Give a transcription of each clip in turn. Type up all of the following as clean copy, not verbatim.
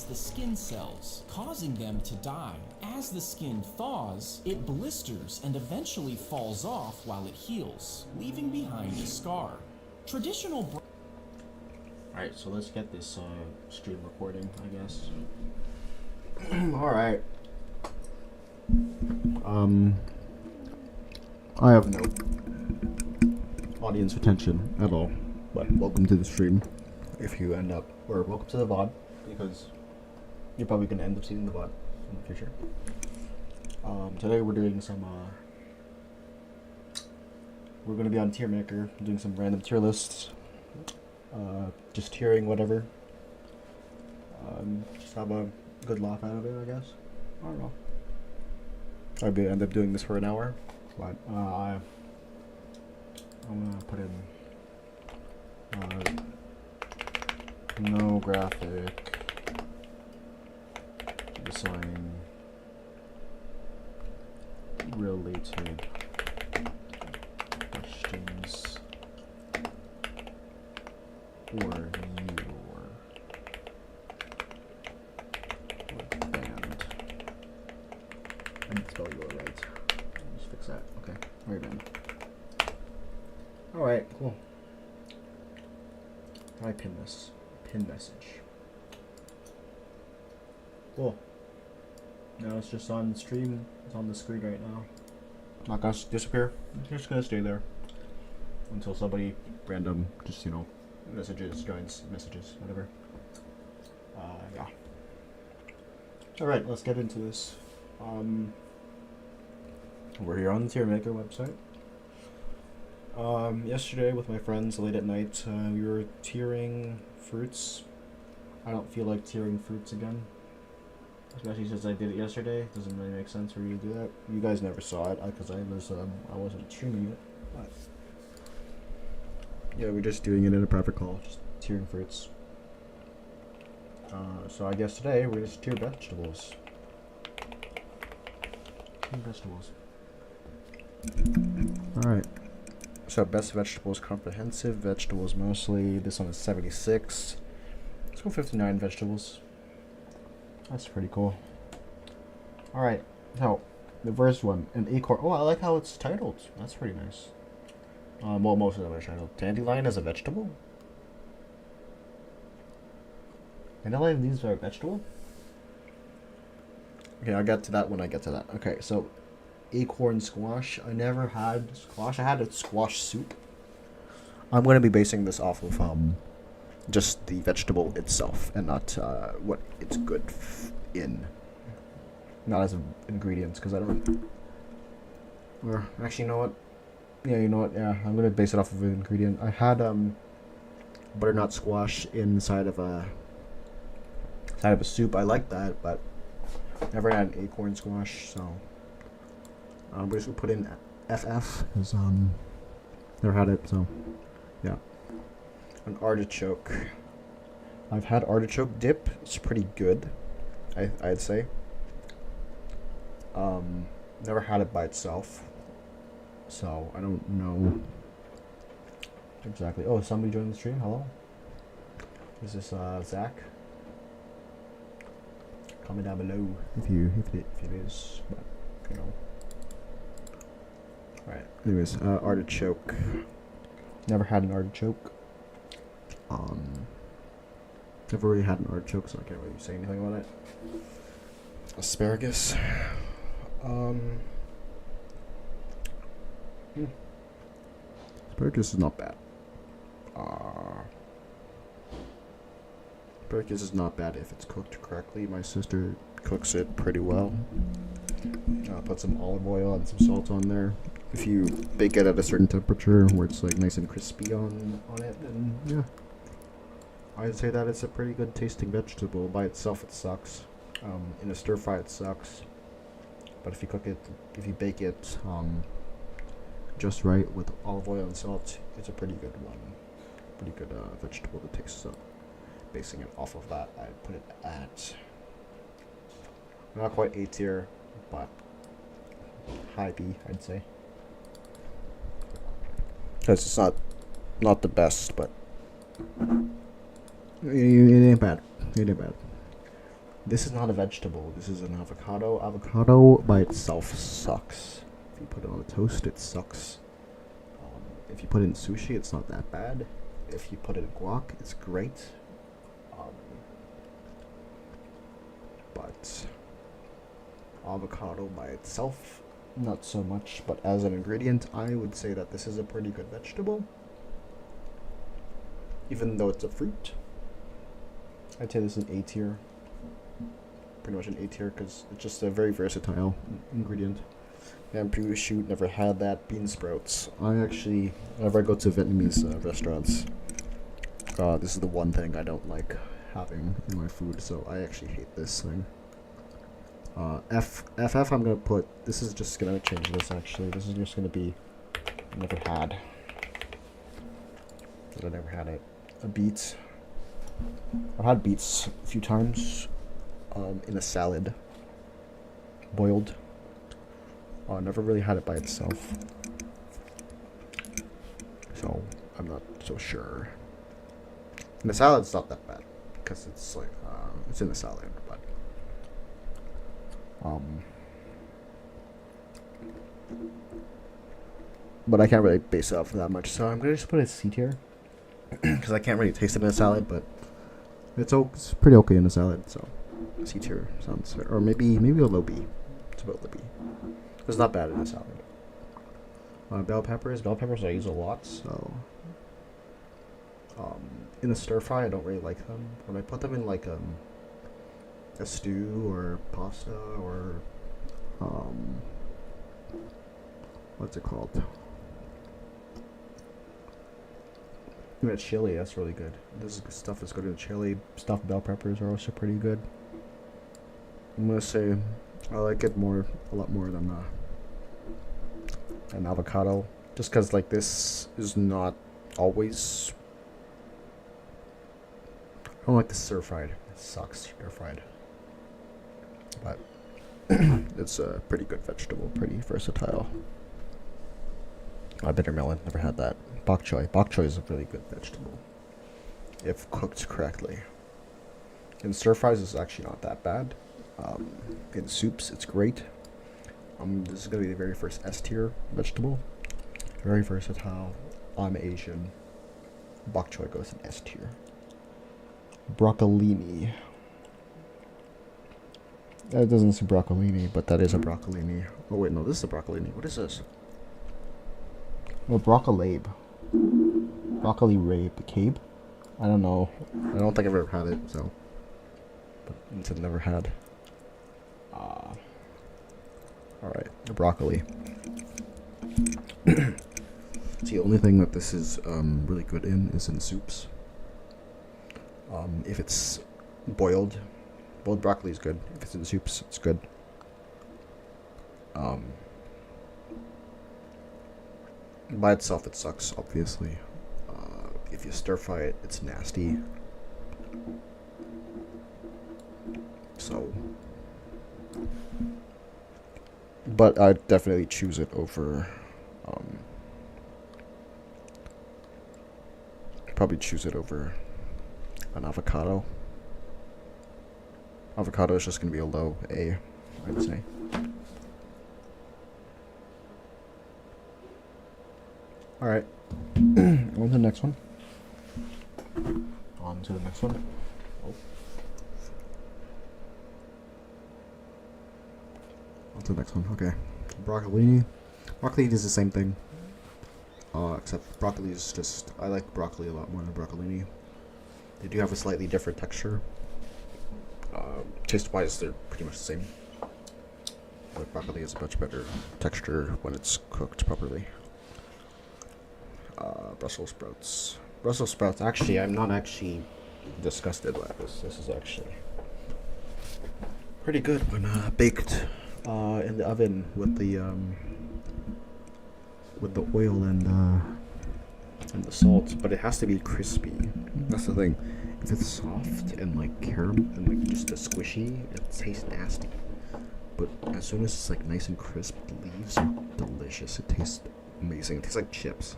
the skin cells, causing them to die. As the skin thaws, it blisters and eventually falls off while it heals, leaving behind a scar. Traditional Alright, so let's get this stream recording, I guess. Alright. I have no audience retention at all, but welcome to the stream. If you end up, or welcome to the VOD, because you're probably going to end up seeing the VOD in the future. Today we're doing some, we're going to be on Tier Maker, doing some random tier lists. Just tiering whatever. Just have a good laugh out of it, I guess. I don't know. I'd end up doing this for an hour, but I'm gonna put in no graphic design related questions for your band. I didn't spell your right. Just fix that. Okay. Right band. Alright, cool. How do I pin this? Pin message. Cool. Now it's just on the stream. It's on the screen right now. Not gonna disappear. It's just gonna stay there until somebody random just, you know, messages, joins, messages, whatever. Yeah. Alright, let's get into this. We're here on the Tier Maker website. Yesterday with my friends late at night, we were tiering fruits. I don't feel like tiering fruits again. Especially since I did it yesterday. Doesn't really make sense for you to do that. You guys never saw it, because I wasn't streaming it. But yeah, we're just doing it in a private call, just tiering fruits. So I guess today we're just tier vegetables. Tier vegetables. Alright. So best vegetables, comprehensive vegetables mostly. This one is 76. Let's go 59 vegetables. That's pretty cool. Alright. So the first one, an acorn. Oh, I like how it's titled. That's pretty nice. Well, most of them are titled. Dandelion as a vegetable? Dandelion leaves are a vegetable? Okay, I'll get to that when I get to that. Okay, so acorn squash. I never had squash. I had a squash soup. I'm going to be basing this off of just the vegetable itself and not what it's good in. Not as ingredients, because I don't... Or, actually, you know what? Yeah, you know what? Yeah, I'm gonna base it off of an ingredient. I had butternut squash inside of a soup. I like that, but never had an acorn squash. So we're just gonna put in FF because never had it. So yeah, an artichoke. I've had artichoke dip. It's pretty good. I'd say. Never had it by itself. So, I don't know exactly. Oh, somebody joined the stream? Hello? Is this, Zach? Comment down below if it is, but, you know. Alright, anyways, artichoke. Never had an artichoke. Never really had an artichoke, so I can't really say anything about it. Asparagus. Asparagus is not bad. Asparagus is not bad if it's cooked correctly. My sister cooks it pretty well. Put some olive oil and some salt on there. If you bake it at a certain temperature where it's like nice and crispy on it, then yeah. I'd say that it's a pretty good tasting vegetable. By itself it sucks. In a stir fry it sucks. But if you bake it just right with olive oil and salt, it's a pretty good one. Pretty good vegetable to taste. So basing it off of that, I'd put it at not quite A tier, but high B, I'd say. Because it's not the best, but it ain't bad. It ain't bad. This is not a vegetable. This is an avocado. Avocado by itself sucks. If you put it on a toast, it sucks. If you put it in sushi, it's not that bad. If you put it in guac, it's great. But avocado by itself, not so much. But as an ingredient, I would say that this is a pretty good vegetable. Even though it's a fruit, I'd say this is A tier. Pretty much an A tier because it's just a very versatile ingredient. Bamboo shoot, never had that. Bean sprouts. I actually, whenever I go to Vietnamese restaurants, this is the one thing I don't like having in my food, so I actually hate this thing. FF I'm gonna put, this is just gonna change this actually. This is just gonna be, never had. I never had it. A beet. I've had beets a few times in a salad. Boiled. I never really had it by itself. So, I'm not so sure. And the salad's not that bad. Because it's like, it's in the salad, but I can't really base it off that much, so I'm gonna just put it C tier. Because I can't really taste it in a salad, but it's pretty okay in a salad, so C tier sounds fair. Or maybe a low B. It's about the B. It's not bad in a salad. Bell peppers I use a lot, so in a stir fry I don't really like them. When I put them in like a stew or pasta or what's it called? In a chili, that's really good. This stuff is good in chili. Stuffed bell peppers are also pretty good. I'm gonna say I like it a lot more than an avocado, just because like this is not always. I don't like the stir fried. It sucks stir fried, but it's a pretty good vegetable, pretty versatile. Bitter melon, never had that. Bok choy. Bok choy is a really good vegetable if cooked correctly. In stir fries, it's actually not that bad. In soups, it's great. This is gonna be the very first S tier vegetable. Very versatile. I'm Asian. Bok choy goes in S tier. Broccolini. That doesn't say broccolini, but that is a broccolini. Oh wait, no, this is a broccolini. What is this? Oh, broccolabe. Broccoli rabe. Cabe? I don't know. I don't think I've ever had it, so. But it's never had. Alright, the broccoli. The only thing that this is really good in is in soups. If it's boiled broccoli is good. If it's in soups, it's good. By itself, it sucks, obviously. If you stir fry it, it's nasty. So, but I'd definitely choose it over. Probably choose it over an avocado. Avocado is just gonna be a low A, I'd say. Alright. On to the next one. On to the next one. Oh. On to the next one. Okay. Broccolini. Broccoli is the same thing. Except broccoli is just... I like broccoli a lot more than broccolini. They do have a slightly different texture. Taste-wise, they're pretty much the same. But broccoli has a much better texture when it's cooked properly. Brussels sprouts. Brussels sprouts, actually, I'm not actually disgusted by this. This is actually pretty good when baked in the oven with the oil and the salt. But it has to be crispy. That's the thing. If it's soft and like caramel and like just a squishy, it tastes nasty. But as soon as it's like nice and crisp, the leaves are delicious. It tastes amazing. It tastes like chips.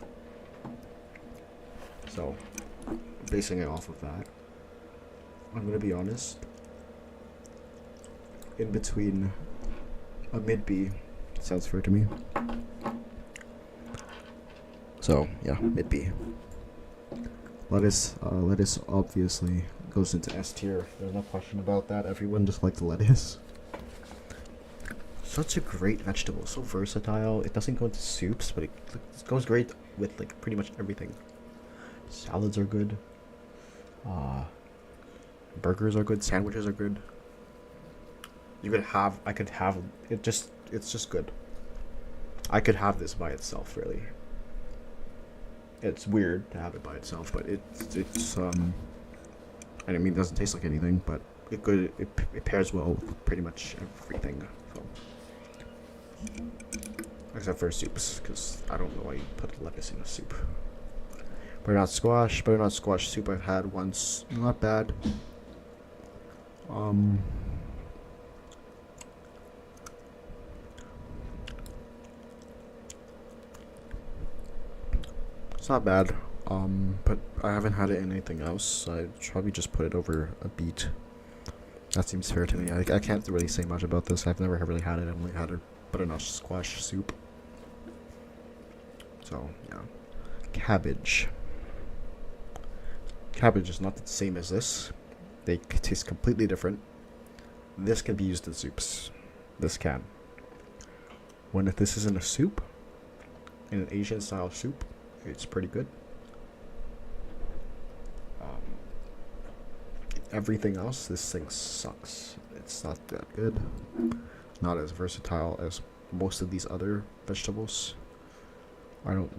So, basing it off of that, I'm gonna be honest. in between a mid B. Sounds fair to me. So yeah, mid B. Lettuce obviously goes into S tier. There's no question about that. Everyone just likes lettuce. Such a great vegetable, so versatile. It doesn't go into soups, but it goes great with like pretty much everything. Salads are good. Burgers are good. Sandwiches are good. I could have it. It's just good. I could have this by itself, really. It's weird to have it by itself, but it's I mean, it doesn't taste like anything, but it pairs well with pretty much everything. So. Except for soups, because I don't know why you put lettuce in a soup. Butternut squash soup I've had once, not bad. It's not bad, but I haven't had it in anything else. I'd probably just put it over a beet. That seems fair to me. I can't really say much about this. I've never really had it. I've only had a butternut squash soup. So, yeah. Cabbage. Cabbage is not the same as this. They taste completely different. This can be used in soups. This can. If this is in a soup, in an Asian style soup, it's pretty good. Everything else, this thing sucks. It's not that good. Not as versatile as most of these other vegetables. I'm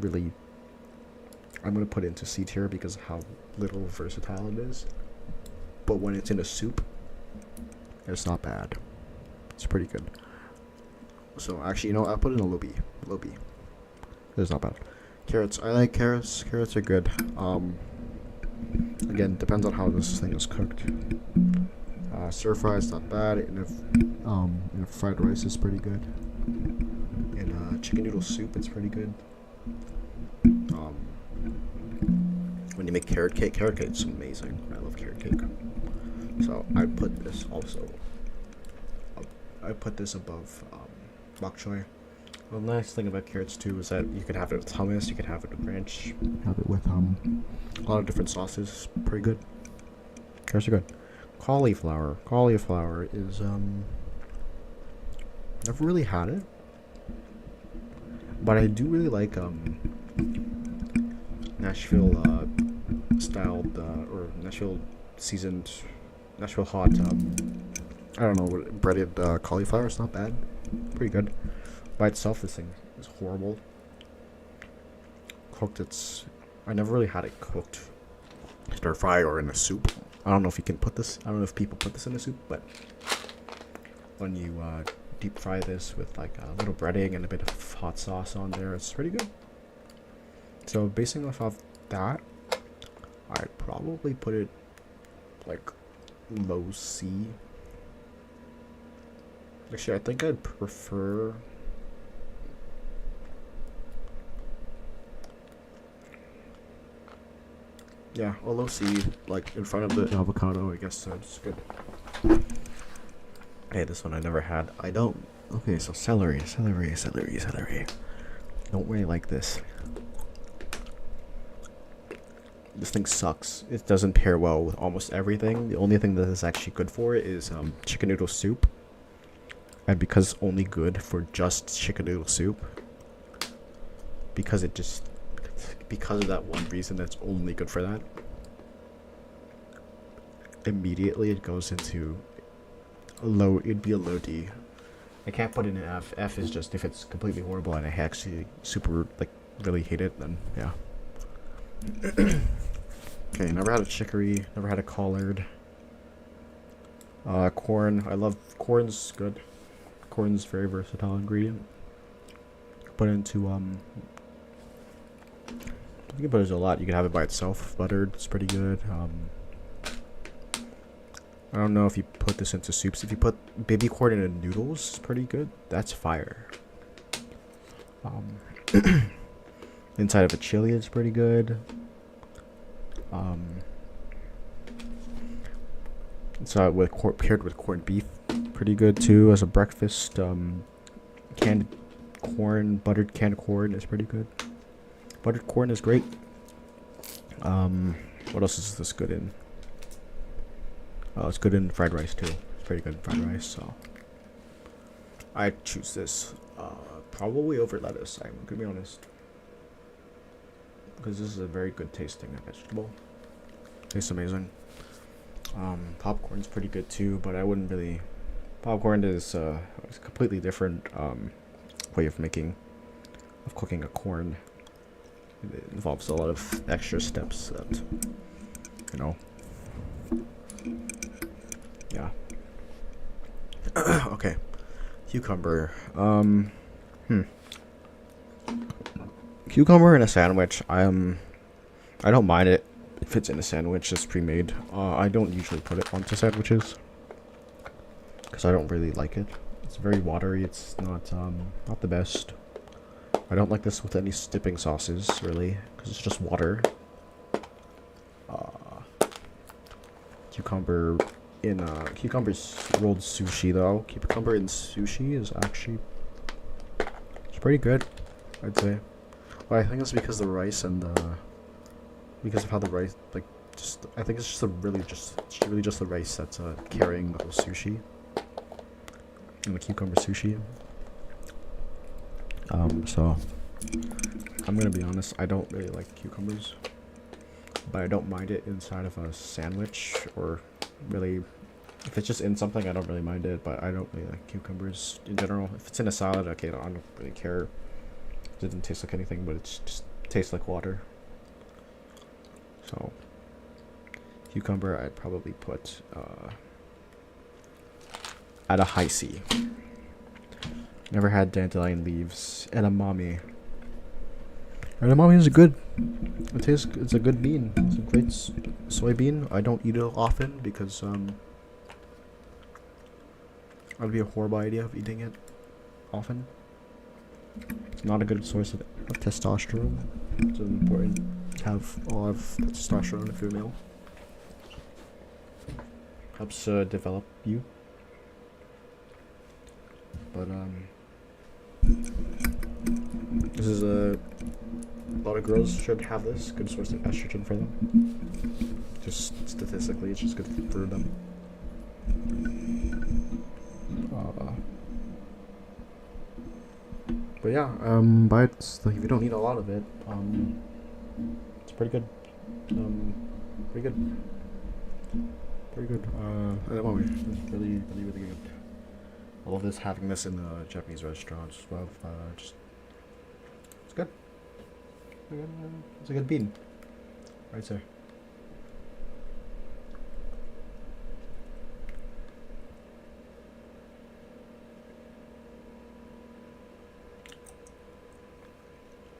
gonna put it into C tier because of how little versatile it is. But when it's in a soup, it's not bad. It's pretty good. So actually, I'll put it in a low B. Low B. It's not bad. Carrots. I like carrots. Carrots are good. Again, depends on how this thing is cooked. Stir fry is not bad. In a fried rice is pretty good. In a chicken noodle soup, it's pretty good. When you make carrot cake is amazing. I love carrot cake. So I put this also. I put this above bok choy. The nice thing about carrots too is that you can have it with hummus, you can have it with ranch, have it with a lot of different sauces. Pretty good. Carrots are good. Cauliflower. Cauliflower is never really had it, but I do really like Nashville styled or Nashville seasoned, Nashville hot. I don't know what breaded cauliflower. It's not bad. Pretty good. By itself, this thing is horrible. Cooked, I never really had it cooked, stir fry or in a soup. I don't know if you can put this. I don't know if people put this in a soup, but when you deep fry this with like a little breading and a bit of hot sauce on there, it's pretty good. So basing off of that, I'd probably put it like low C. Actually, I think I'd prefer. Yeah, a low C, like in front of the avocado, I guess that's good. Hey, this one I never had. I don't. Okay, so celery. Don't really like this. This thing sucks. It doesn't pair well with almost everything. The only thing that is actually good for it is chicken noodle soup. And because it's only good for just chicken noodle soup, because of that one reason that's only good for that, immediately it goes into it'd be a low D. I can't put it in F. F is just if it's completely horrible and I actually super really hate it, then yeah. Okay, never had a chicory, never had a collard. Corn, I love corn's good. Corn's very versatile ingredient. Put into you can put it a lot. You can have it by itself, buttered. It's pretty good. I don't know if you put this into soups. If you put baby corn into noodles, it's pretty good. That's fire. Inside of a chili is pretty good. So paired with corned beef, pretty good too as a breakfast. Canned corn, buttered canned corn is pretty good. Buttered corn is great. What else is this good in? Oh, it's good in fried rice too. It's pretty good in fried rice, so I choose this. Probably over lettuce, I'm gonna be honest. Because this is a very good tasting vegetable. Tastes amazing. Popcorn's pretty good too, but I wouldn't really. Popcorn is it's a completely different way of cooking a corn. It involves a lot of extra steps that, you know. Yeah. Okay. Cucumber. Cucumber in a sandwich. I don't mind it if it's in a sandwich that's pre-made. I don't usually put it onto sandwiches because I don't really like it. It's very watery. It's not the best. I don't like this with any dipping sauces really because it's just water. Cucumber in cucumber's rolled sushi though. Cucumber in sushi is actually it's pretty good, I'd say. Well, I think it's because the rice and because of how the rice I think it's really just the rice that's carrying the whole sushi and the cucumber sushi. So I'm gonna be honest, I don't really like cucumbers, but I don't mind it inside of a sandwich, or really if it's just in something I don't really mind it, but I don't really like cucumbers in general. If it's in a salad, okay, I don't really care. It doesn't taste like anything, but it just tastes like water. So cucumber I'd probably put at a high C. Never had dandelion leaves. Edamame. Edamame is good. It's a good bean. It's a great soybean. I don't eat it often because that'd be a horrible idea of eating it often. It's not a good source of testosterone. It's important to have a lot of testosterone if you're male. Helps develop you. But this is a lot of girls should have this. Good source of estrogen for them. Just statistically, it's just good for them. But yeah, but it's, like, if you don't need a lot of it, it's pretty good. Pretty good. Pretty good. It's really good. I love this, having this in the Japanese restaurants as well. Just it's good. It's a good bean, right there.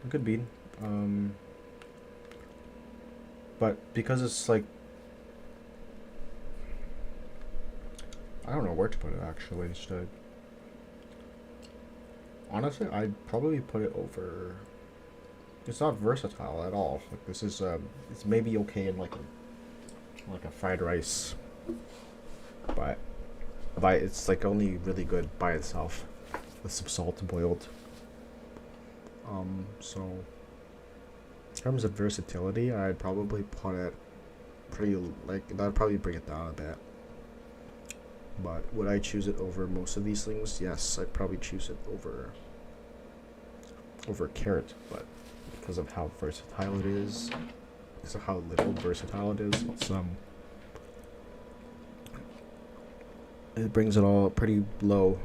A good bean. But because it's like, I don't know where to put it actually. Honestly, I'd probably put it over. It's not versatile at all. Like this is it's maybe okay in like a fried rice, but it's like only really good by itself with some salt boiled. So in terms of versatility, I'd probably put it pretty, like, that'd probably bring it down a bit. But would I choose it over most of these things? Yes, I'd probably choose it over carrot, but because of how versatile it is, because of how little versatile it is, it brings it all pretty low.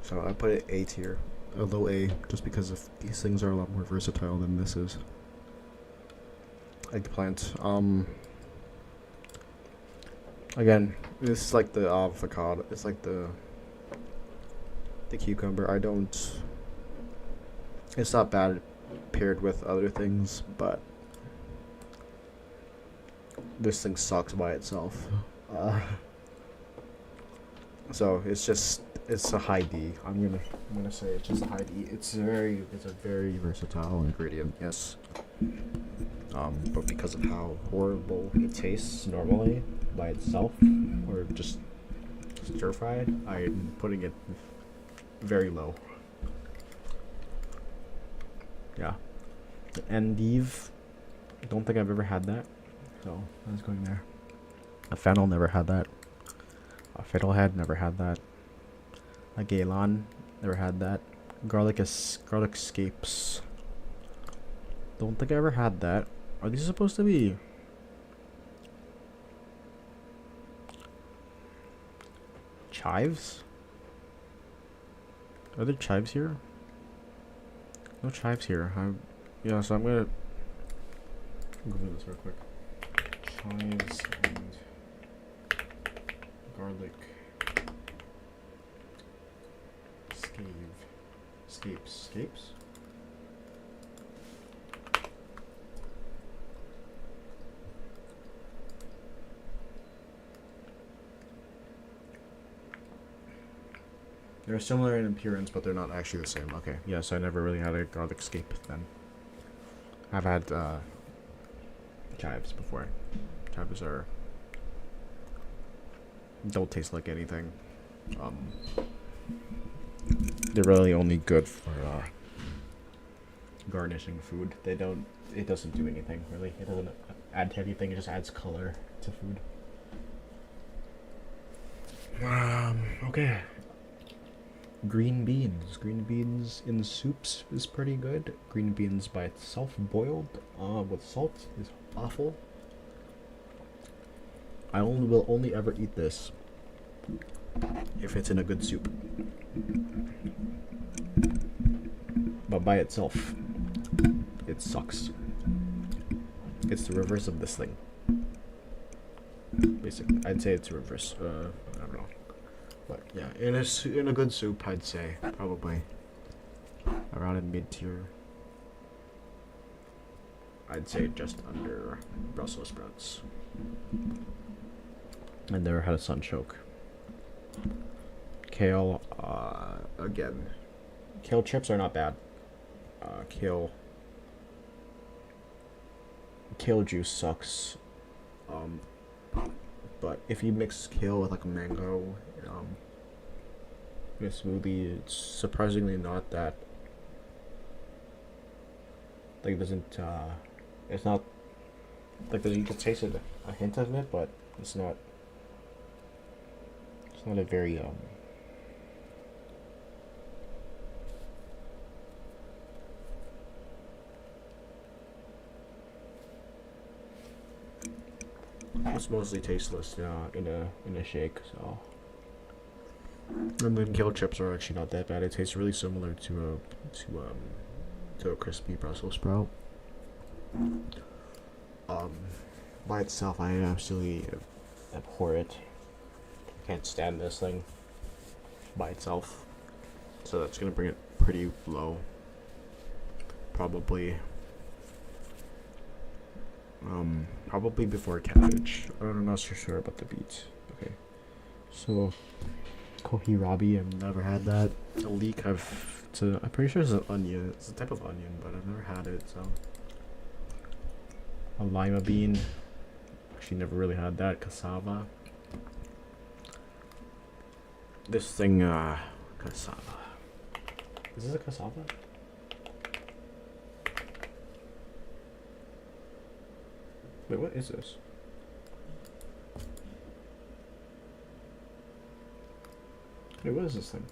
So I put it A tier, a low A, just because of these things are a lot more versatile than this is. Eggplant. Again, this is like the avocado. It's like the cucumber. It's not bad paired with other things, but this thing sucks by itself. So it's a high D. I'm gonna say it's just a high D. It's a very versatile ingredient, yes. But because of how horrible it tastes normally by itself, or just stir fried, I'm putting it very low. Yeah. The endive, I don't think I've ever had that. So that's going there. A fennel, never had that. A fiddlehead, never had that. A galan, never had that. Garlic escapes. Don't think I ever had that. Are these supposed to be chives? Are there chives here? No chives here. Yeah, so I'm gonna Google this real quick. Chives and garlic scapes. They're similar in appearance, but they're not actually the same. Okay, yeah, so I never really had a garlic scape then. I've had chives before. Chives don't taste like anything. They're really only good for garnishing food. It doesn't do anything really. It doesn't add to anything. It just adds color to food. Okay. Green beans. Green beans in soups is pretty good. Green beans by itself, boiled with salt, is awful. I will only ever eat this if it's in a good soup. But by itself, it sucks. It's the reverse of this thing. Basically, I'd say it's the reverse. I don't know. But yeah, in a good soup, I'd say probably around in mid tier. I'd say just under Brussels sprouts. I never had a sunchoke. Kale, again, kale chips are not bad. Kale juice sucks. But if you mix kale with like a mango, in a smoothie, it's surprisingly not that. Like, it doesn't. It's not like you can taste it, a hint of it, but it's not. It's not a very It's mostly tasteless in a shake, so. And then kale chips are actually not that bad. It tastes really similar to a crispy Brussels sprout. By itself, I absolutely abhor it. Can't stand this thing by itself. So that's gonna bring it pretty low. Probably before cabbage. I'm not so sure about the beets. Okay. So kohlrabi, I've never had that. A leek, I'm pretty sure it's an onion. It's a type of onion, but I've never had it, so. A lima bean. Actually never really had that. Cassava. This thing, cassava. Is this a cassava? Wait, what is this? Wait, what is this thing?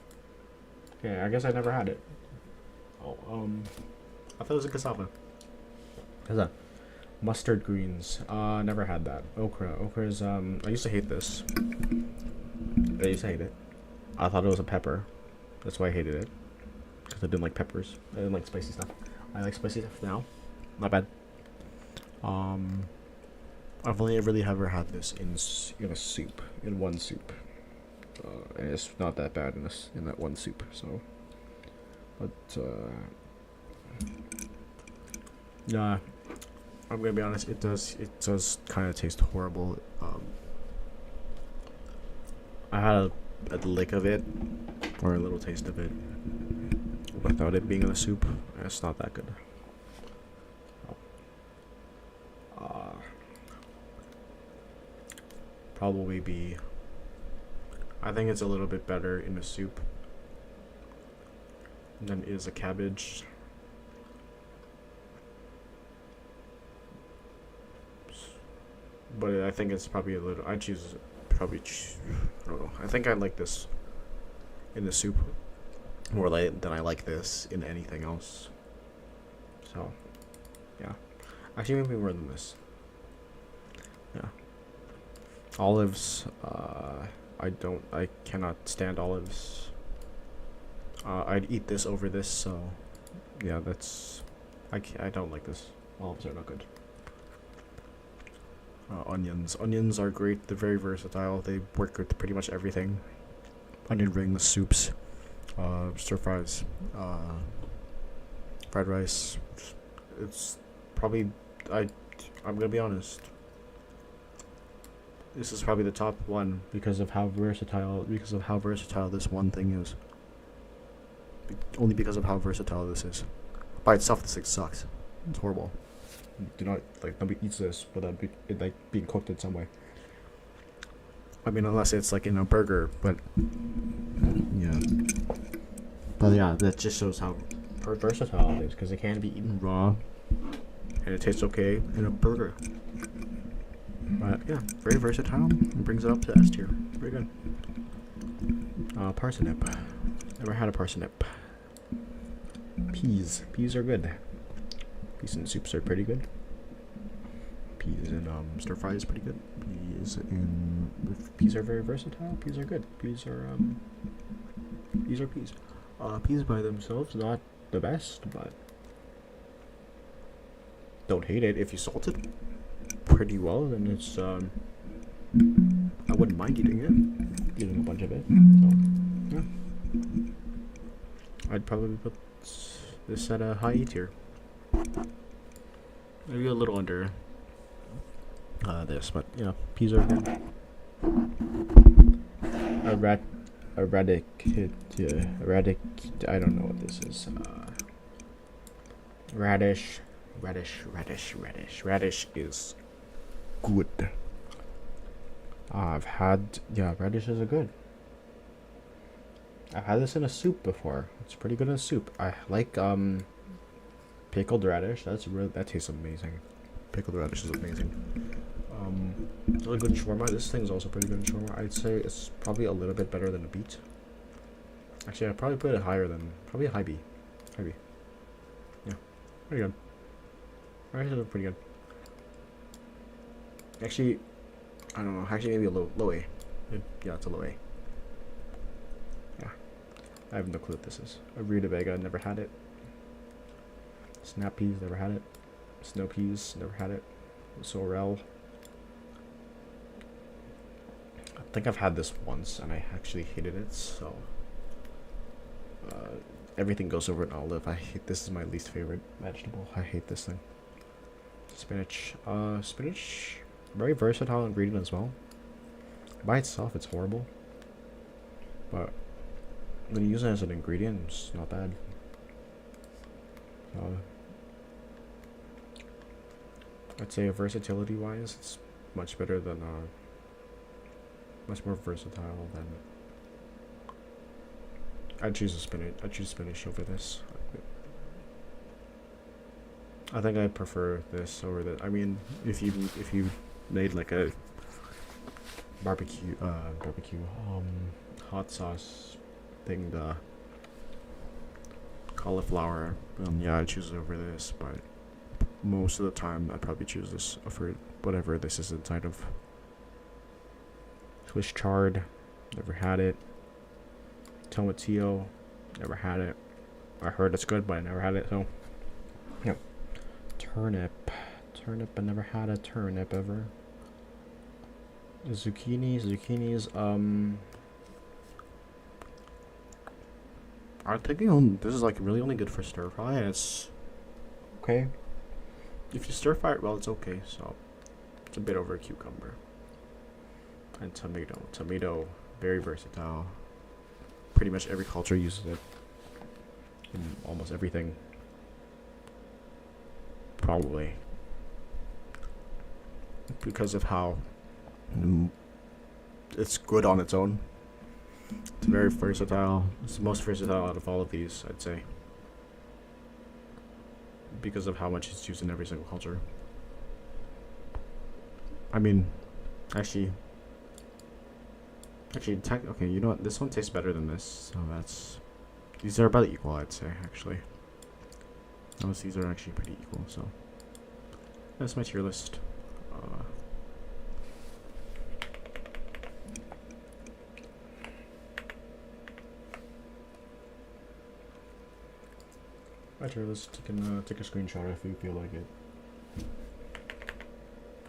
Okay, I guess I never had it. Oh, I thought it was a cassava. What's that? Mustard greens. Never had that. Okra. Okra's, I used to hate this. I used to hate it. I thought it was a pepper. That's why I hated it. Because I didn't like peppers. I didn't like spicy stuff. I like spicy stuff now. Not bad. I've only really ever had this in a soup. In one soup. And it's not that bad in that one soup, so. But, yeah. I'm gonna be honest, it does kind of taste horrible. I had a lick of it, or a little taste of it, without it being in the soup. It's not that good. Probably be I think it's a little bit better in a soup than it is a cabbage. But I think it's probably a little. I choose probably. I don't know. I think I like this in the soup more than I like this in anything else. So, yeah. Actually, maybe more than this. Yeah. Olives. I cannot stand olives. I'd eat this over this. So, yeah. That's. I don't like this. Olives are not good. Onions. Onions are great. They're very versatile. They work with pretty much everything. Onion rings, soups, stir fries, fried rice. It's probably I'm gonna be honest. This is probably the top one because of how versatile this one thing is. Only because of how versatile this is. By itself, this thing sucks. It's horrible. Do not nobody eats this without it being cooked in some way. I mean, unless it's like in a burger, but yeah. But yeah, that just shows how versatile it is because it can be eaten raw, and it tastes okay in a burger. But yeah, very versatile. It brings it up to S tier. Very good. Parsnip. Never had a parsnip. Peas. Peas are good. Peas and soups are pretty good. Peas and stir fry is pretty good. Peas are very versatile. Peas are good. Peas are peas. Peas by themselves not the best, but don't hate it. If you salt it pretty well, then it's I wouldn't mind eating it. Eating a bunch of it. So yeah. I'd probably put this at a high E tier. Maybe a little under this, but yeah, peas are good. Erratic. I don't know what this is. Radish is good. Radish is good. I've had this in a soup before. It's pretty good in a soup. I like pickled radish. That tastes amazing. Pickled radish is amazing. It's really good in shawarma. This thing's also pretty good in shawarma. I'd say it's probably a little bit better than a beet. Actually, I'd probably put it higher than probably a high B. High B. Yeah, pretty good. Radish is pretty good. Actually, I don't know. Actually, maybe a low A. Yeah, it's a low A. Yeah, I have no clue what this is. A rutabaga, never had it. Snap peas, never had it. Snow peas, never had it. Sorrel. I think I've had this once and I actually hated it, so everything goes over an olive. This is my least favorite vegetable. I hate this thing. Spinach. Spinach, very versatile ingredient as well. By itself, it's horrible. But when you use it as an ingredient, it's not bad. I'd say versatility wise, it's much better than much more versatile than. I'd choose spinach over this. I think I'd prefer this over the. I mean, if you made like a barbecue hot sauce thing, the cauliflower, yeah, I'd choose it over this, but most of the time I'd probably choose this for whatever this is inside of. Swiss chard, never had it. Tomatillo, never had it. I heard it's good, but I never had it, so yeah. Turnip, I never had a turnip ever. Zucchinis, I'm thinking this is like really only good for stir fry, and it's okay. If you stir fry it well, it's okay, so it's a bit over a cucumber. And tomato, very versatile. Pretty much every culture uses it in almost everything. Probably because of how it's good on its own. It's very versatile. It's the most versatile out of all of these, I'd say. Because of how much it's used in every single culture. I mean, actually, okay, you know what? This one tastes better than this, so that's... These are about equal, I'd say, actually. Notice these are actually pretty equal, so... That's my tier list. My tier list. You can take a screenshot if you feel like it.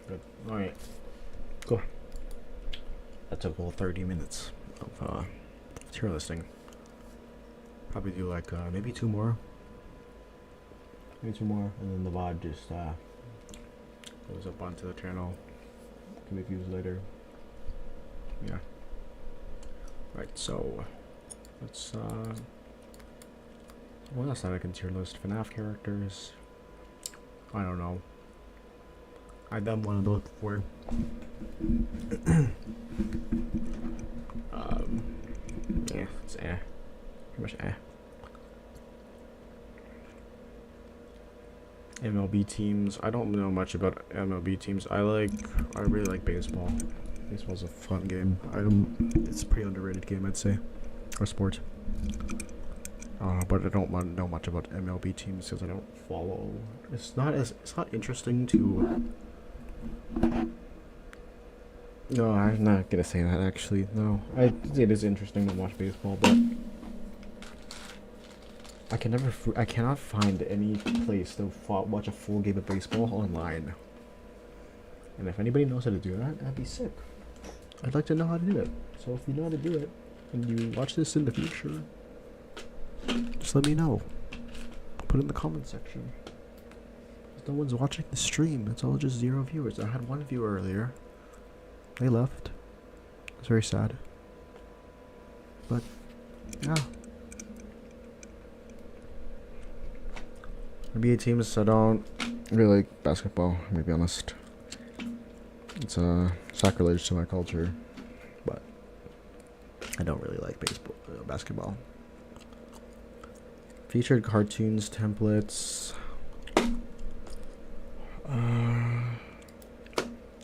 Good. Alright. Cool. That took all 30 minutes of tier listing. Probably do like maybe two more. Maybe two more, and then the VOD just goes up onto the channel. Can be views later. Yeah. Right, so let's what else that I can tier list? FNAF characters. I don't know. I've done one of those before. Yeah, it's pretty much MLB teams. I don't know much about MLB teams. I really like baseball. Baseball's a fun game. It's a pretty underrated game, I'd say, or sport. But I don't know much about MLB teams because I don't follow. It's not interesting to. No, I'm not gonna say that actually. No, it is interesting to watch baseball, but I cannot find any place to watch a full game of baseball online. And if anybody knows how to do that, that'd be sick. I'd like to know how to do it. So if you know how to do it, and you watch this in the future, just let me know. Put it in the comment section. No one's watching the stream. It's all just 0 viewers. I had 1 viewer earlier. They left. It's very sad. But, yeah. NBA teams, I don't really like basketball, I'm gonna be honest. It's sacrilege to my culture. But, I don't really like basketball. Featured cartoons, templates.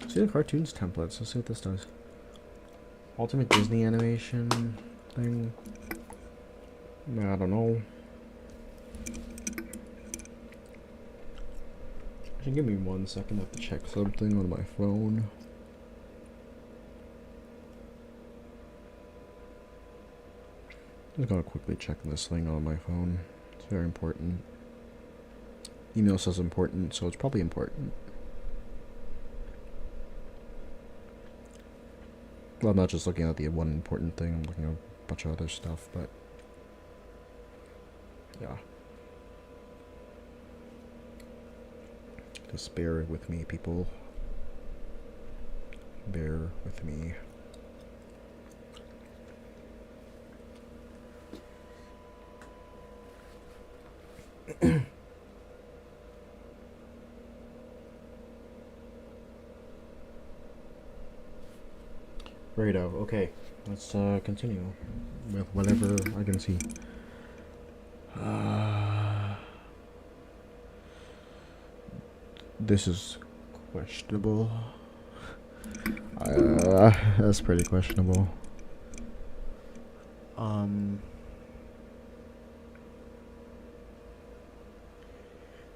See the cartoons templates. Let's see what this does. Ultimate Disney animation thing. I don't know. Actually, give me 1 second. I have to check something on my phone. Just gotta quickly check this thing on my phone. It's very important. Email says important, so it's probably important. Well, I'm not just looking at the one important thing, I'm looking at a bunch of other stuff, but yeah. Just bear with me, people. Bear with me. Righto, okay. Let's continue with whatever I can see. This is questionable. That's pretty questionable.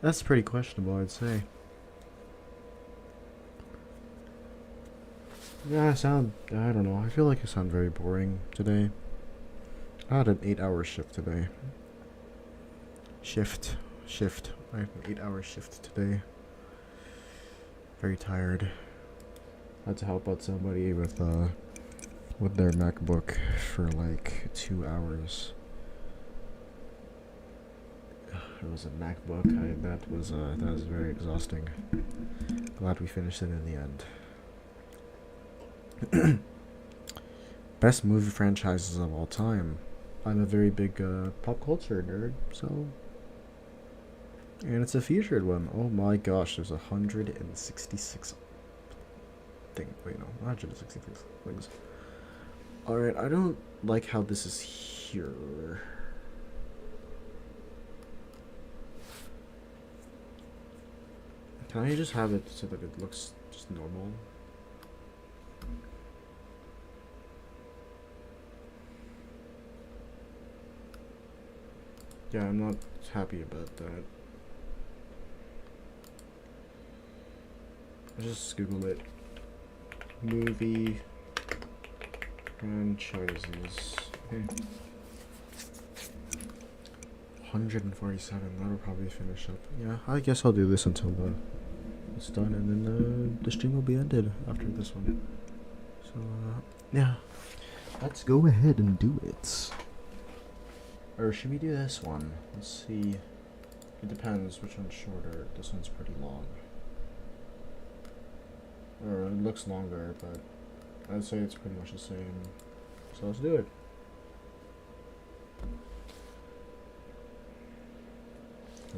That's pretty questionable, I'd say. Yeah, I don't know. I feel like I sound very boring today. I had an 8-hour shift today. Shift. I had an 8-hour shift today. Very tired. Had to help out somebody with their MacBook for like 2 hours. It was a MacBook. That was very exhausting. Glad we finished it in the end. Best movie franchises of all time. I'm a very big pop culture nerd, so. And it's a featured one. Oh my gosh, there's 166 things. Wait, no, 166 things. Alright, I don't like how this is here. Can I just have it so that it looks just normal? Yeah, I'm not happy about that. I just Google it. Movie franchises. Okay. 147. That'll probably finish up. Yeah, I guess I'll do this until it's done, and then the stream will be ended after this one. So yeah, let's go ahead and do it. Or should we do this one? Let's see. It depends which one's shorter. This one's pretty long. Or it looks longer, but I'd say it's pretty much the same. So let's do it.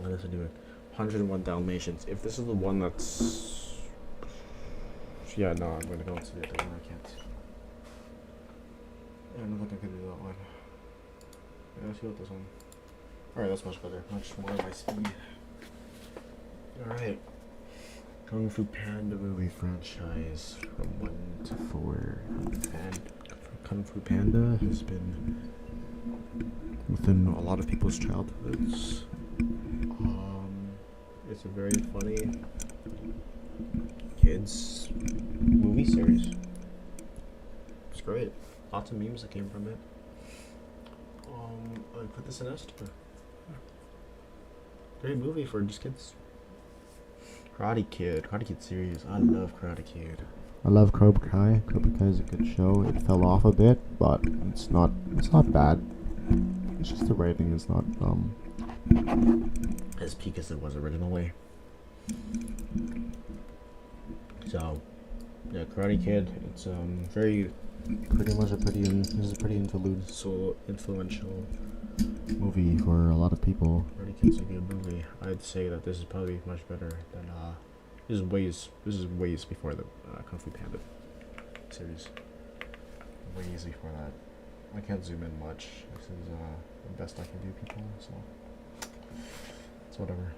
Let's do it. 101 Dalmatians. If this is the one that's... Yeah, no, I'm gonna go into the other one. I can't. Yeah, I don't think I can do that one. Yeah, let's go with this one. Alright, that's much better. Much more my speed. Alright. Kung Fu Panda movie franchise from 1 to 4. Kung Fu Panda has been within a lot of people's childhoods. It's a very funny kids movie series. It's great. Lots of memes that came from it. I put this in S tier. Great movie for just kids. Karate Kid series. I love Karate Kid. I love Cobra Kai. Cobra Kai is a good show. It fell off a bit, but it's not bad. It's just the writing is not as peak as it was originally. So yeah, Karate Kid, it's this is a pretty influential movie for a lot of people. Karate Kid's a good movie. I'd say that this is probably much better than this is ways before the Kung Fu Panda series. Ways before that. I can't zoom in much. This is the best I can do, people, so it's whatever.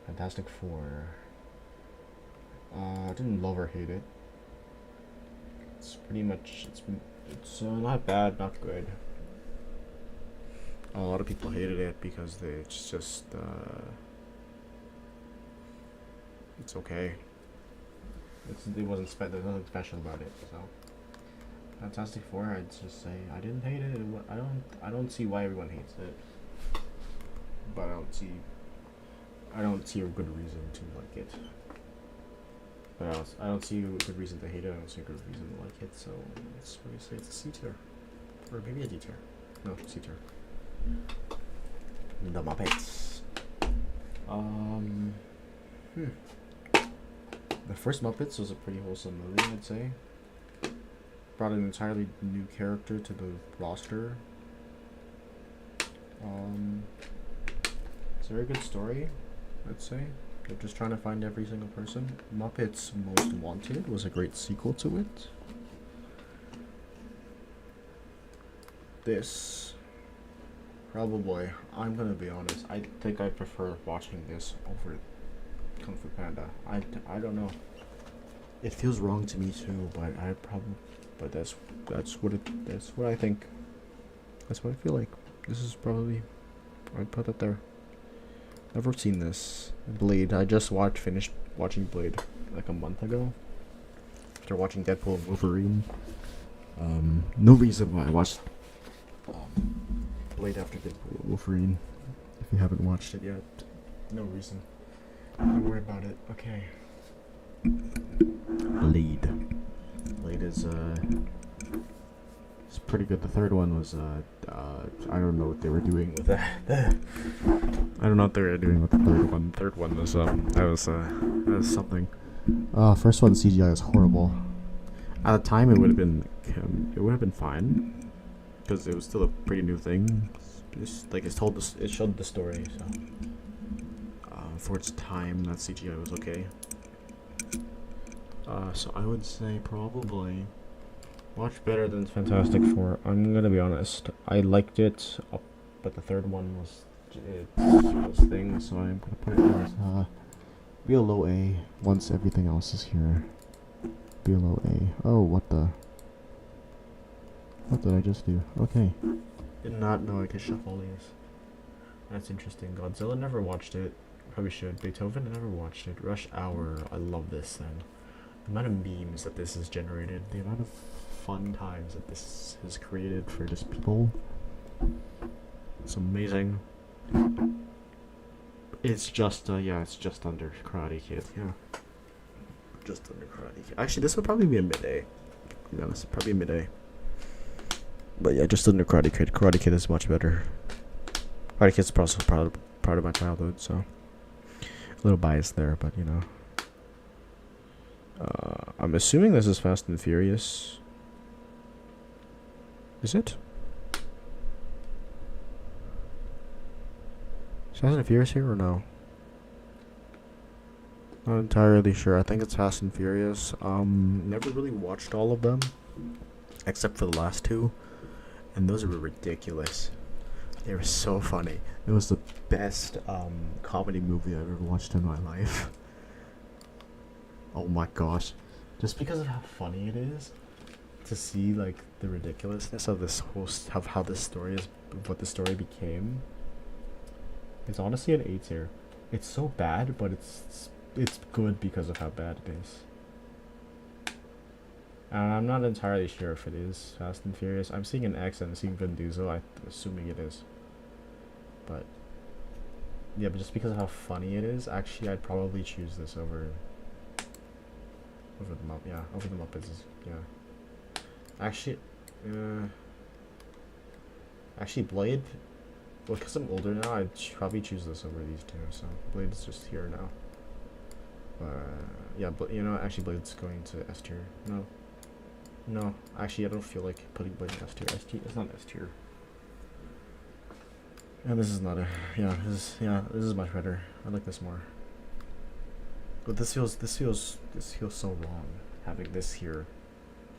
Fantastic Four. I didn't love or hate it. It's pretty much, it's not bad, not good. A lot of people hated it because it's just, it's okay. There's nothing special about it, so. Fantastic Four, I'd just say I didn't hate it. I don't see why everyone hates it, but I don't see a good reason to like it. But I don't see a good reason to hate it. I don't see a good reason to like it. So let's really say it's a C tier, or maybe a D tier. No, C tier. The Muppets. The first Muppets was a pretty wholesome movie, I'd say. Brought an entirely new character to the roster. It's a very good story, I'd say. They're just trying to find every single person. Muppets Most Wanted was a great sequel to it. This, probably, I'm gonna be honest, I think I prefer watching this over Kung Fu Panda. I don't know. It feels wrong to me too, but that's what I think. That's what I feel like. This is probably, I'd put it there. Never seen this. Blade. I just finished watching Blade like a month ago. After watching Deadpool and Wolverine. No reason why I watched Blade after Deadpool and Wolverine. If you haven't watched it yet, no reason. Don't worry about it. Okay. Blade. Blade is it's pretty good. The third one was I don't know what they were doing with that. I don't know what they were doing with the third one. The third one was that was something. First one CGI is horrible. At the time, it would have been fine because it was still a pretty new thing. It showed the story. So for its time, that CGI was okay. So I would say probably Much better than Fantastic Four. I'm gonna be honest. I liked it, but the third one was its thing, so I'm gonna put it as below A once everything else is here. Below A. Oh, what the? What did I just do? Okay. Did not know I could shuffle these. That's interesting. Godzilla, never watched it. Probably should. Beethoven, I never watched it. Rush Hour, I love this then. The amount of memes that this has generated, the amount of fun times that this has created for just people. It's amazing. It's just, yeah, it's just under Karate Kid, yeah. Just under Karate Kid. Actually, this would probably be a mid-A. To be honest, probably a mid-A. But yeah, just under Karate Kid. Karate Kid is much better. Karate Kid's also part of my childhood, so a little biased there, but you know. I'm assuming this is Fast and Furious. Is it? Is Fast and Furious here or no? Not entirely sure. I think it's Fast and Furious. Never really watched all of them, except for the last two, and those were ridiculous. They were so funny. It was the best comedy movie I've ever watched in my life. Oh my gosh. Just because of how funny it is to see like the ridiculousness of this whole of how this story is, what the story became. It's honestly an 8 tier. It's so bad, but it's good because of how bad it is. And I'm not entirely sure if it is Fast and Furious. I'm seeing an X and I'm seeing Vin Diesel. I'm assuming it is. But yeah, but just because of how funny it is, actually I'd probably choose this over the Muppets. Yeah. Actually Blade. Well, because I'm older now, I'd probably choose this over these two. So Blade is just here now. Yeah, but you know, actually Blade's going to S tier. No, actually I don't feel like putting Blade in S tier. It's not S tier. And this is not a this is much better. I like this more. But this feels so wrong having this here.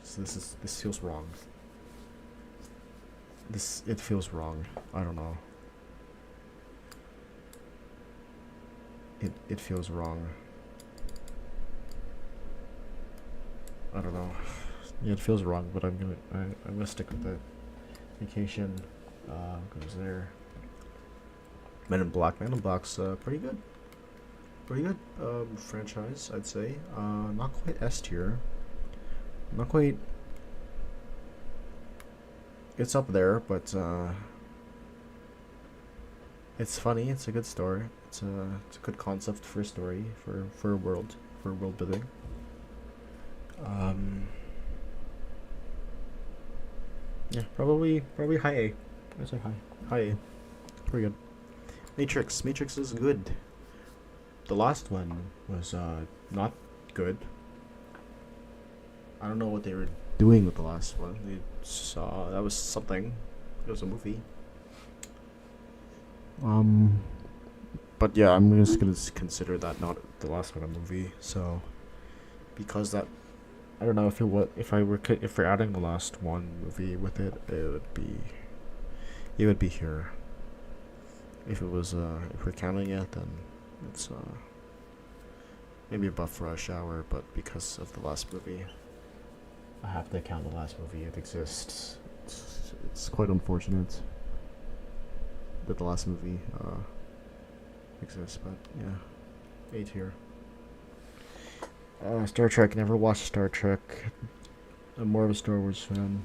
This feels wrong. It feels wrong. I don't know. It feels wrong. I don't know. Yeah, it feels wrong, but I'm gonna stick with it. Vacation goes there. Men in Black's pretty good. Pretty good franchise, I'd say. Not quite S tier. Not quite. It's up there, but it's funny. It's a good story. It's a good concept for a story, for a world building. Yeah, probably high A. I'd say high A. Pretty good. Matrix is good. The last one was not good. I don't know what they were doing with the last one. They saw that was something. It was a movie. But yeah, I'm just gonna consider that not the last one a movie. So because that, I don't know if we're adding the last one movie with it, it would be here. If we're counting it, then it's maybe above Rush Hour, but because of the last movie, I have to count the last movie. It exists. It's quite unfortunate that the last movie exists, but yeah, 8 here. Star Trek. Never watched Star Trek. I'm more of a Star Wars fan.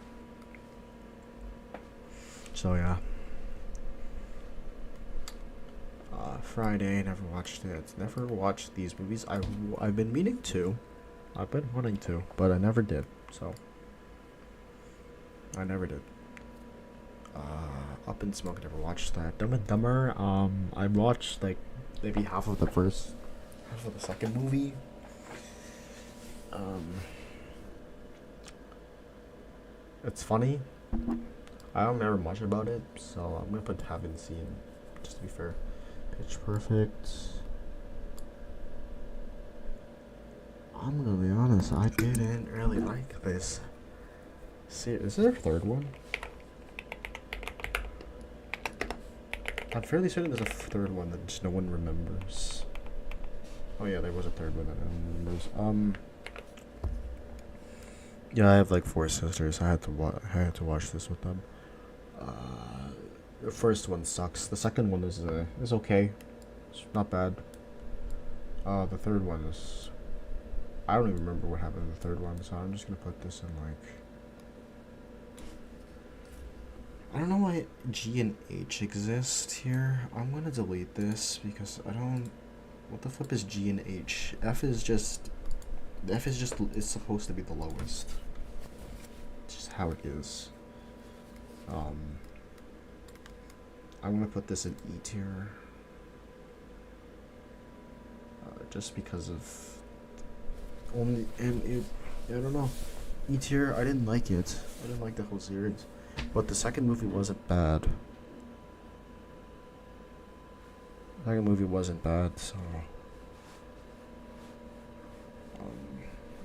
So yeah. Friday. Never watched it. Never watched these movies. I've been meaning to. I've been wanting to, but I never did. So I never did. Up in Smoke. Never watched that. Dumb and Dumber. I watched like maybe half of the second movie. It's funny. I don't remember much about it, so I'm gonna put haven't seen, just to be fair. Pitch Perfect. I'm gonna be honest, I didn't really like this See, is there a third one? I'm fairly certain there's a third one that just no one remembers. Oh yeah, there was a third one that no one remembers. Yeah, I have like 4 sisters. I had to watch this with them. The first one sucks. The second one is okay. It's not bad. The third one is... I don't even remember what happened in the third one, so I'm just gonna put this in like... I don't know why G and H exist here. I'm gonna delete this because I don't... What the flip is G and H? F is just... it's supposed to be the lowest. It's just how it is. I'm gonna put this in E tier. Just because of... I don't know. E tier, I didn't like it. I didn't like the whole series. But the second movie wasn't bad. The second movie wasn't bad, so...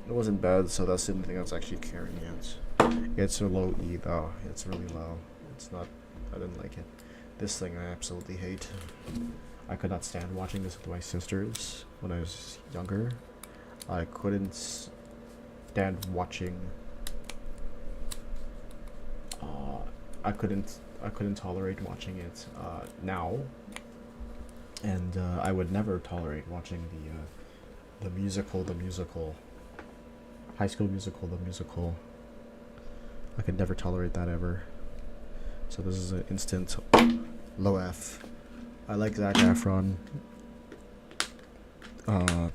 it wasn't bad, so that's the only thing that's actually carrying it. It's a low E, though. It's really low. It's not... I didn't like it. This thing I absolutely hate. I could not stand watching this with my sisters when I was younger. I couldn't stand watching... I couldn't tolerate watching it now, and I would never tolerate watching the musical, High School Musical, the musical. I could never tolerate that ever. So this is an instant low F. I like Zac Efron. I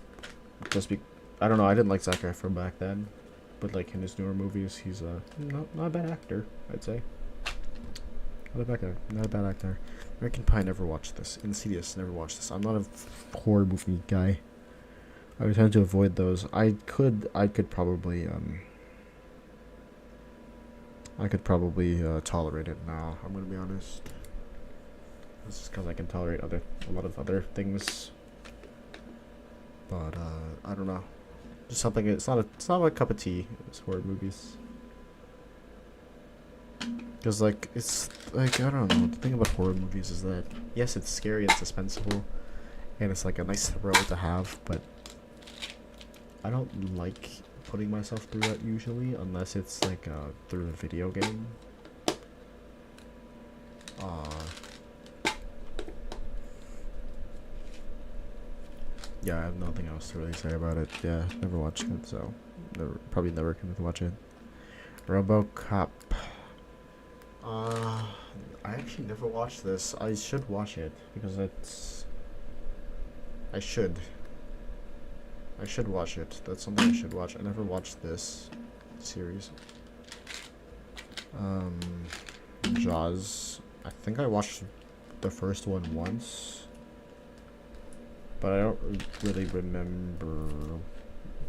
don't know. I didn't like Zac Efron back then, but like in his newer movies, he's not a bad actor, I'd say. Not a bad actor. American Pie, never watched this. Insidious, never watched this. I'm not a horror movie guy. I would tend to avoid those. I could probably tolerate it now. I'm gonna be honest. This is because I can tolerate a lot of other things. But I don't know. Just something. It's not my cup of tea. It's horror movies. Because, like, it's, like, I don't know, the thing about horror movies is that, yes, it's scary and suspenseful, and it's, like, a nice thrill to have, but I don't like putting myself through that usually, unless it's, like, through a video game. Yeah, I have nothing else to really say about it. Yeah, never watched it, so probably never going to watch it. RoboCop. I actually never watched this. I should watch it because it's... I should watch it. That's something I should watch. I never watched this series. Jaws. I think I watched the first one once, but I don't really remember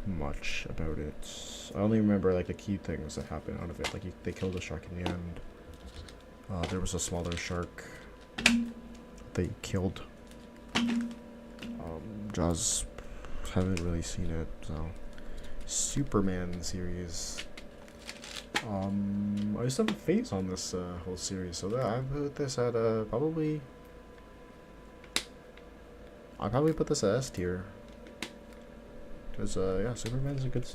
much about it. I only remember like the key things that happened out of it. Like they killed a shark in the end. There was a smaller shark they killed. Jaws, haven't really seen it, so. Superman series. I just have a face on this whole series, so I put this at probably. I'll probably put this at S tier. Cause yeah, Superman's a good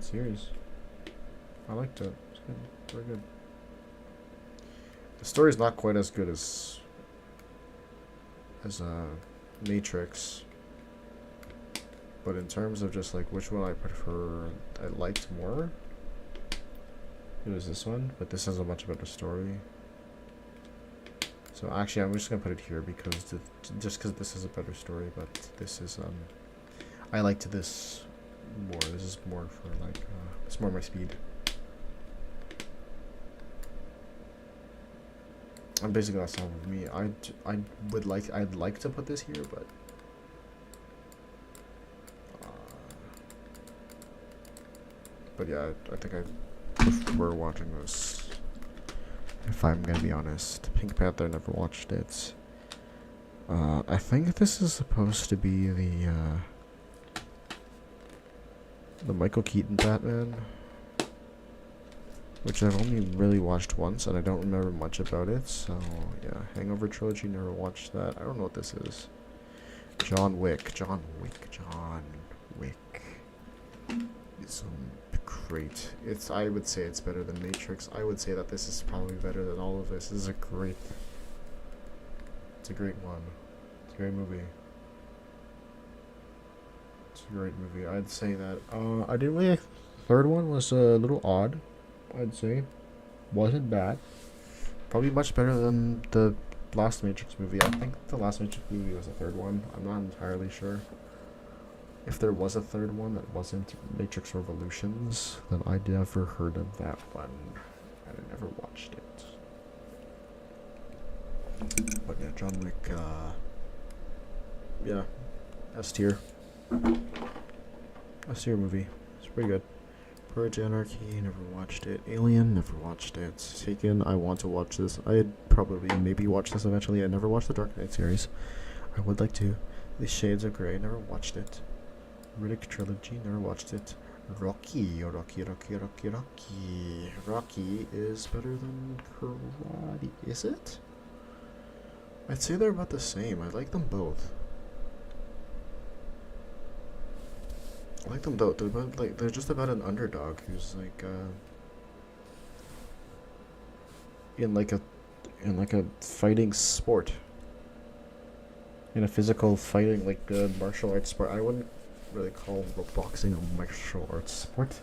series. I liked it. It's good, very good. The story's not quite as good as Matrix, but in terms of just like which one I prefer, I liked more. It was this one, but this has a much better story. So actually, I'm just gonna put it here because just because this is a better story, but this is I liked this more. This is more for like it's more my speed. And basically that's all with me. I'd like to put this here, but yeah, I think I prefer watching this. If I'm gonna be honest, Pink Panther, never watched it. I think this is supposed to be the Michael Keaton Batman. which I've only really watched once, and I don't remember much about it. So yeah, Hangover trilogy, never watched that. I don't know what this is. John Wick. It's great. I would say it's better than Matrix. I would say that this is probably better than all of this. This is it's a great one. It's a great movie. It's a great movie. I'd say that. I didn't really. Third one was a little odd. I'd say, wasn't bad. Probably much better than the last Matrix movie. I think the last Matrix movie was the third one. I'm not entirely sure. If there was a third one that wasn't Matrix Revolutions, then I'd never heard of that one. I never watched it. But yeah, John Wick, yeah, S tier. S tier movie. It's pretty good. Purge Anarchy, never watched it. Alien, never watched it. Taken, I want to watch this. I'd probably maybe watch this eventually. I never watched the Dark Knight series. I would like to. The Shades of Grey, never watched it. Riddick trilogy, never watched it. Rocky is better than Karate. Is it? I'd say they're about the same. I like them both. I like them both. They're just about an underdog who's like in like a fighting sport. In a physical fighting, like a martial arts sport. I wouldn't really call boxing a martial arts sport.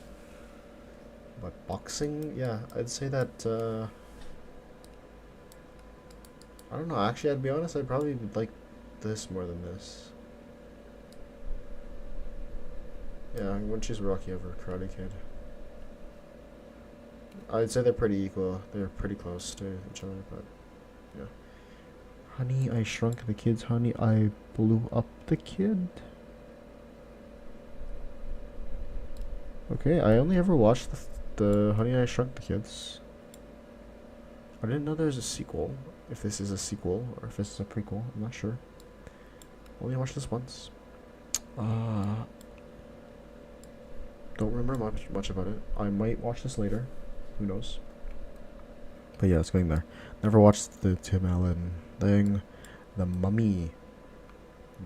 But boxing, yeah, I'd say that I don't know, actually I'd be honest, I'd probably like this more than this. Yeah, I would choose Rocky over Karate Kid. I'd say they're pretty equal. They're pretty close to each other, but yeah. Honey, I Shrunk the Kids. Honey, I Blew Up the Kid. Okay, I only ever watched the Honey, I Shrunk the Kids. I didn't know there was a sequel. If this is a sequel or if this is a prequel, I'm not sure. Only watched this once. Don't remember much about it. I might watch this later. Who knows? But yeah, it's going there. Never watched the Tim Allen thing. The Mummy.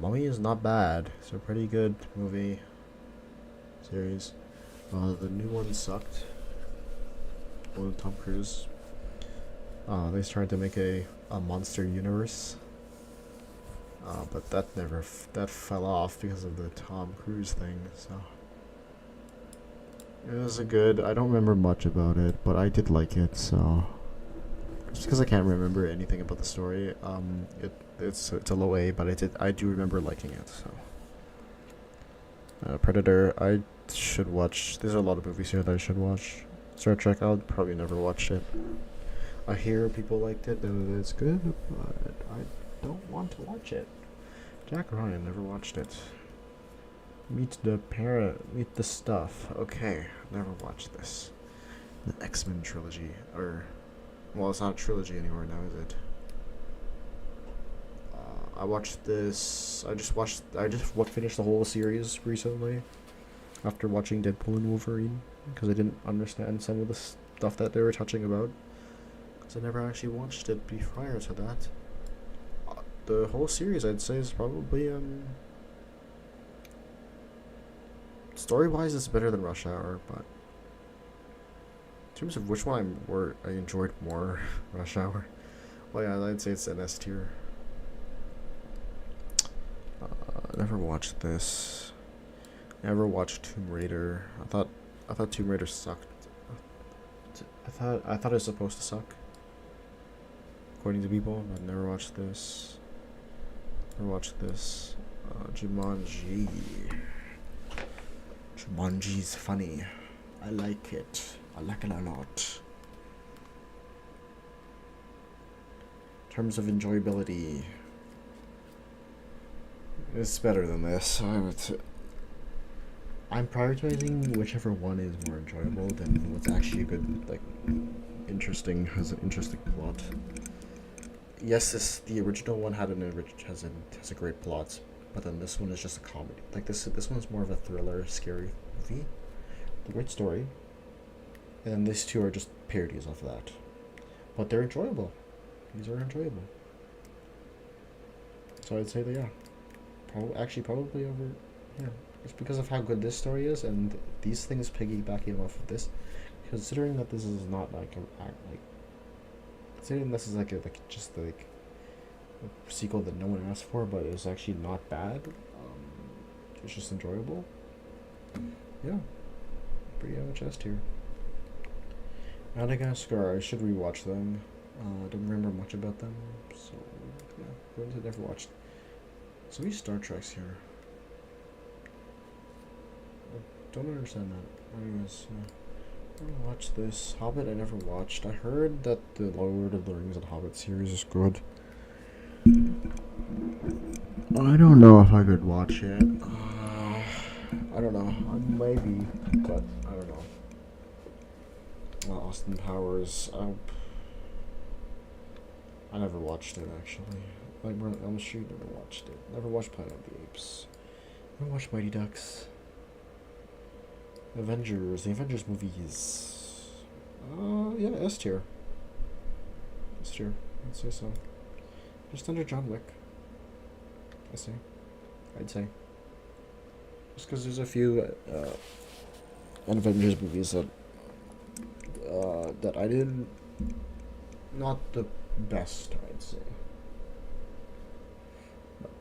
Mummy is not bad. It's a pretty good movie series. The new one sucked. One with Tom Cruise. They started to make a monster universe. But that fell off because of the Tom Cruise thing, so. It was I don't remember much about it, but I did like it, so. Just because I can't remember anything about the story, it's a low A, but I do remember liking it, so. Predator, I should watch. There's a lot of movies here that I should watch. Star Trek, I'll probably never watch it. I hear people liked it, that it's good, but I don't want to watch it. Jack Ryan, never watched it. Meet the Stuff. Okay, never watched this. The X-Men trilogy, well, it's not a trilogy anymore now, is it? I watched this. I just finished the whole series recently, after watching Deadpool and Wolverine, because I didn't understand some of the stuff that they were touching about. Because I never actually watched it prior to that. The whole series, I'd say, is probably story-wise, it's better than Rush Hour, but in terms of which one I enjoyed more, Rush Hour. Well, yeah, I'd say it's an S tier. Never watched this. Never watched Tomb Raider. I thought Tomb Raider sucked. I thought it was supposed to suck, according to people. But never watched this. Never watched this. Jumanji. Jumanji's funny. I like it. I like it a lot. In terms of enjoyability, it's better than this. I'm prioritizing whichever one is more enjoyable than what's actually a good, has an interesting plot. Yes, the original one has a great plot, but then this one is just a comedy. This one's more of a thriller, scary movie. A great story. And then these two are just parodies of that. But they're enjoyable. These are enjoyable. So I'd say that, yeah. Probably over, yeah. It's because of how good this story is, and these things piggybacking off of this. Considering that this is not like considering this is like a sequel that no one asked for, but it's actually not bad. It's just enjoyable. Yeah, pretty on the chest here. Madagascar, I should rewatch them. I don't remember much about them, so yeah, ones I never watched. So many Star Treks here. I don't understand that. Anyways, I'm gonna watch this. Hobbit I never watched. I heard that the Lord of the Rings and Hobbit series is good. I don't know if I could watch it. I don't know. Maybe, but I don't know. Austin Powers. I never watched it actually. Like on Elm Street, never watched it. Never watched Planet of the Apes. Never watched Mighty Ducks. Avengers. The Avengers movies. Yeah, S tier. S tier. I'd say so. Just under John Wick. I'd say. Just because there's a few Avengers movies that I didn't. Not the best, I'd say. But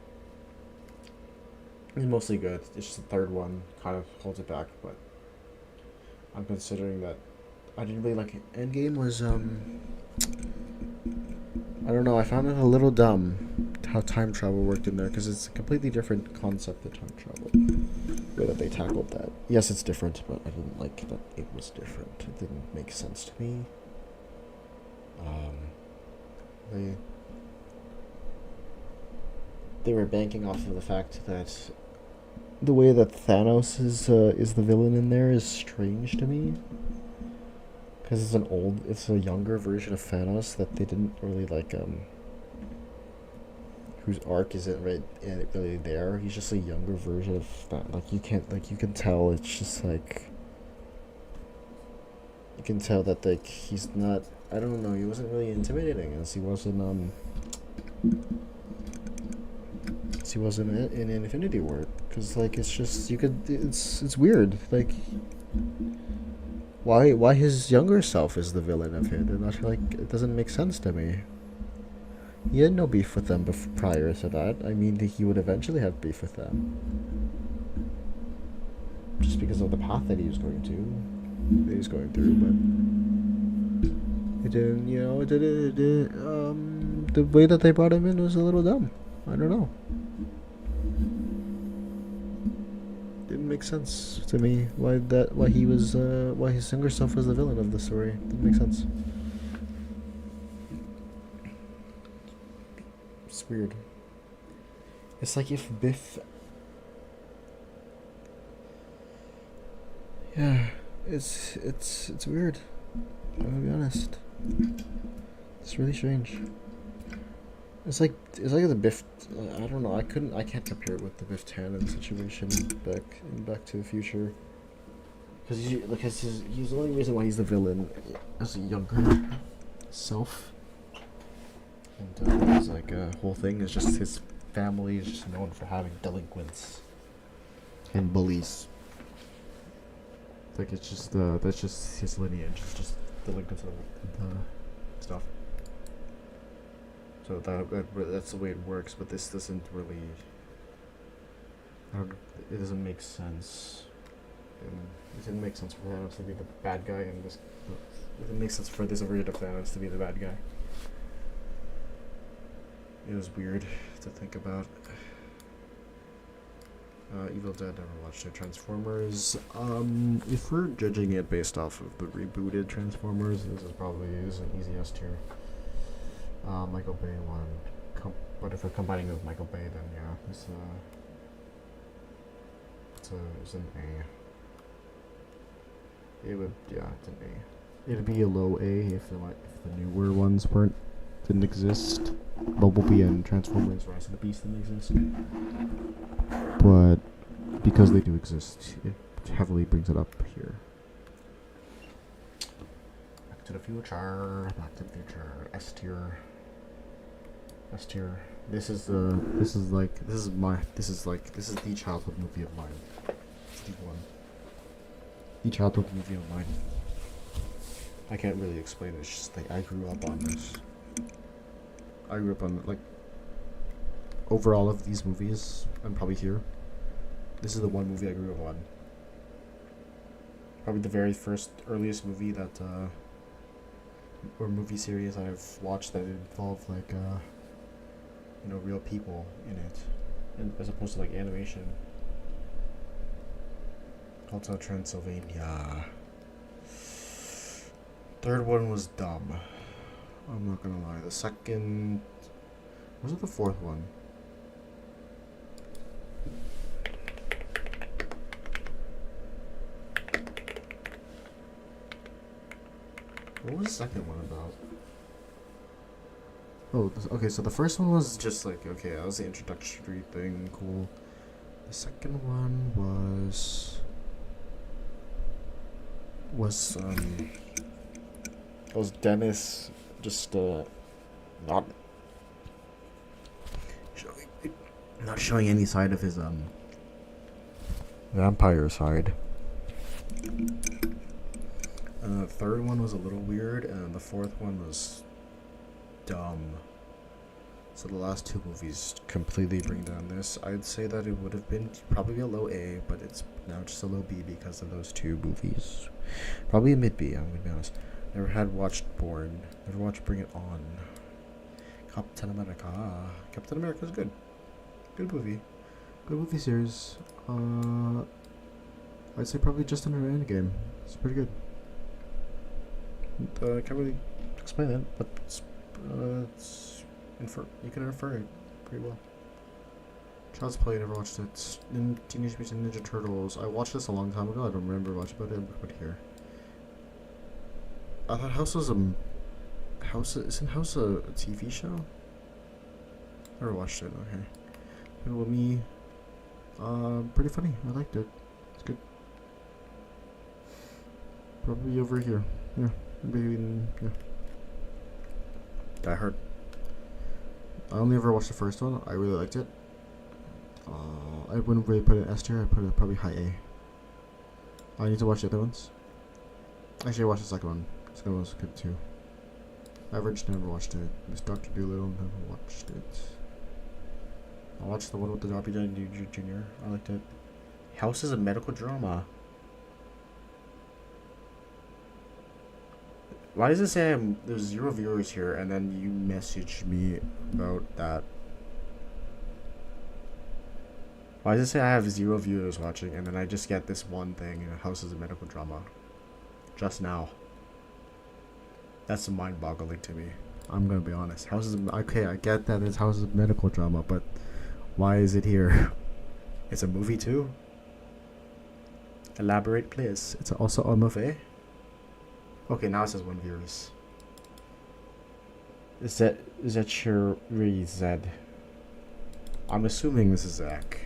it's mostly good. It's just the third one kind of holds it back, but I'm considering that I didn't really like it. Endgame was I don't know, I found it a little dumb how time travel worked in there, because it's a completely different concept than time travel. The way that they tackled that. Yes, it's different, but I didn't like that it was different. It didn't make sense to me. They were banking off of the fact that the way that Thanos is the villain in there is strange to me. Because it's a younger version of Thanos that they didn't really like, whose arc isn't really there. He's just a younger version of that. Like, you can tell it's just like, you can tell that, like, he's not, I don't know, he wasn't really intimidating as he wasn't, in Infinity War. Because, like, it's just, it's weird. Like, why his younger self is the villain of it? And not, like, it doesn't make sense to me. He had no beef with them prior to that. I mean, he would eventually have beef with them. Just because of the path that he was going through, but it didn't, the way that they brought him in was a little dumb. I don't know. Didn't make sense to me why his younger self was the villain of the story. Didn't make sense. It's weird. It's like if Biff... Yeah, it's weird. I'm gonna be honest. It's really strange. It's like the Biff. I don't know. I can't compare it with the Biff Tannen situation back to the Future. Because he's the only reason why he's the villain as a younger self. And his whole thing is just his family is just known for having delinquents and bullies. Like, it's just that's just his lineage. It's just delinquents and stuff. So that's the way it works. But this doesn't really. It doesn't make sense. It didn't make sense for Thanos to be the bad guy, and this. It didn't make sense for this version of Thanos to be the bad guy. It was weird to think about. Evil Dead, never watched it. Transformers. If we're judging it based off of the rebooted Transformers, this is an easy S tier. Michael Bay one. But if we're combining it with Michael Bay, then yeah, it's an A. It's an A. It'd be a low A if the newer ones didn't exist. Bumblebee and Transformers Rise of the Beast didn't exist. But because they do exist, it heavily brings it up here. to the Future. Back to the Future. S tier. S tier. This is the childhood movie of mine. It's the one. The childhood movie of mine. I can't really explain it. It's just like I grew up on this. I grew up on like over all of these movies. I'm probably here. This is the one movie I grew up on. Probably the very first earliest movie that or movie series I've watched that involved like real people in it, and as opposed to like animation. Hotel Transylvania. Third one was dumb. I'm not gonna lie. The second, was it the fourth one? What was the second one about? Oh, okay, so the first one was just like, okay, that was the introductory thing, cool. The second one was Dennis just not showing any side of his vampire side. And the third one was a little weird, and the fourth one was dumb. So the last two movies completely bring down this. I'd say that it would have been probably a low A, but it's now just a low B because of those two movies. Probably a mid B, I'm gonna be honest. Never had watched Bourne. Never watched Bring It On. Captain America. Captain America's good. Good movie. Good movie series. I'd say probably just under Endgame. It's pretty good. I can't really explain it, but you can infer it pretty well. Child's Play, never watched it. Teenage Mutant Ninja Turtles. I watched this a long time ago. I don't remember much about it, but here. I thought House was isn't House a TV show? Never watched it. Okay. And with me, pretty funny. I liked it. It's good. Probably over here. Yeah. Maybe yeah. Die Hard. I only ever watched the first one. I really liked it. I wouldn't really put it S tier. I'd put it probably high A. I need to watch the other ones. Actually, I watched the second one. The second one was good too. Average, never watched it. Miss Dr. Dolittle, never watched it. I watched the one with the Robert Downey Jr. I liked it. House is a medical drama. Why does it say there's 0 viewers here and then you messaged me about that? Why does it say I have 0 viewers watching and then I just get this one thing, House is a medical drama? Just now. That's mind-boggling to me. I'm gonna be honest. Okay, I get that this House is a medical drama, but why is it here? It's a movie too? Elaborate, please. It's also a movie. Okay, now it says 1 viewers. Is that your Zed? I'm assuming this is Zach.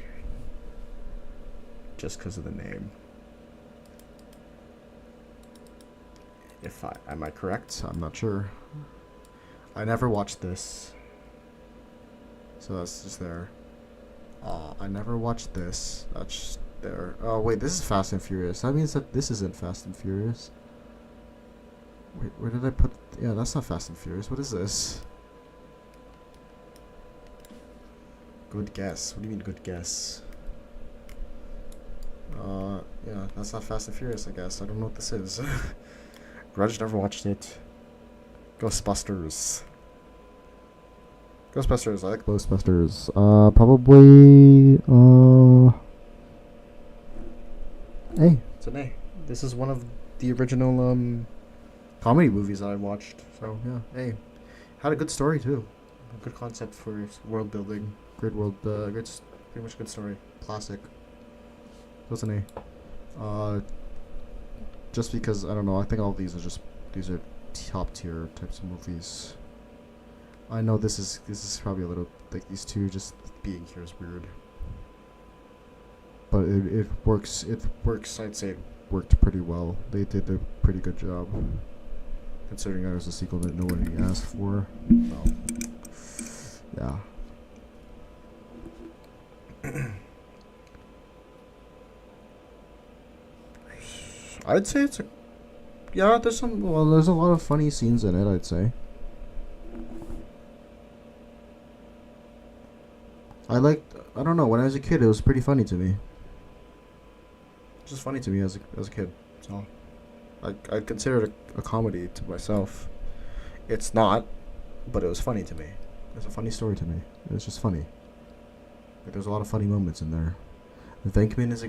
Just because of the name. Am I correct? I'm not sure. I never watched this. So that's just there. I never watched this. That's just there. Oh wait, this is Fast and Furious. That means that this isn't Fast and Furious. Wait, where did I put... Yeah, that's not Fast and Furious. What is this? Good guess. What do you mean, good guess? Yeah, that's not Fast and Furious, I guess. I don't know what this is. Grudge, never watched it. Ghostbusters. Ghostbusters, I like Ghostbusters. Probably... A. It's an A. This is one of the original, comedy movies that I watched. So, yeah, A. Had a good story, too. A good concept for world building. Great world, pretty much good story. Classic. So it's an A. Just because, I don't know, I think all of these are top tier types of movies. I know this is probably a little, like, these two just being here is weird. But it works, I'd say it worked pretty well. They did a pretty good job. considering that it was a sequel that nobody asked for. Well, yeah. I'd say it's a... Yeah, there's a lot of funny scenes in it, I'd say. I don't know, when I was a kid, it was pretty funny to me. Just funny to me as a kid, so... I'd consider it a comedy to myself. It's not, but it was funny to me. It's a funny story to me. It was just funny. Like, there's a lot of funny moments in there. Venkman is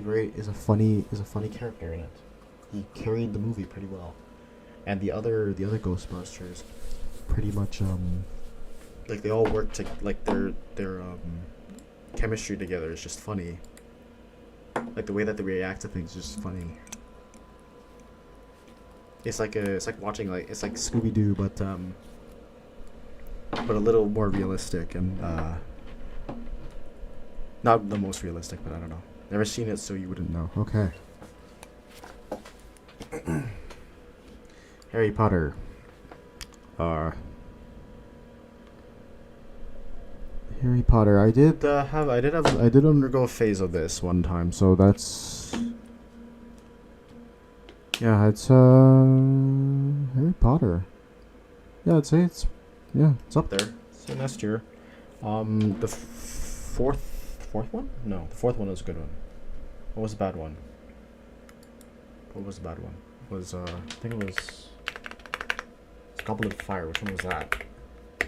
a funny character in it. He carried the movie pretty well. And the other Ghostbusters pretty much like they all work to like their chemistry together is just funny. Like the way that they react to things is just funny. It's like watching it's like Scooby-Doo but a little more realistic and not the most realistic, but I don't know. Never seen it, so you wouldn't know. Okay. Harry Potter. Harry Potter. I did undergo a phase of this one time, so that's... Yeah, it's Harry Potter. Yeah, I'd say it's up there. It's in S tier. The fourth one? No, the fourth one was a good one. What was the bad one? I think it was Goblet of Fire. Which one was that? I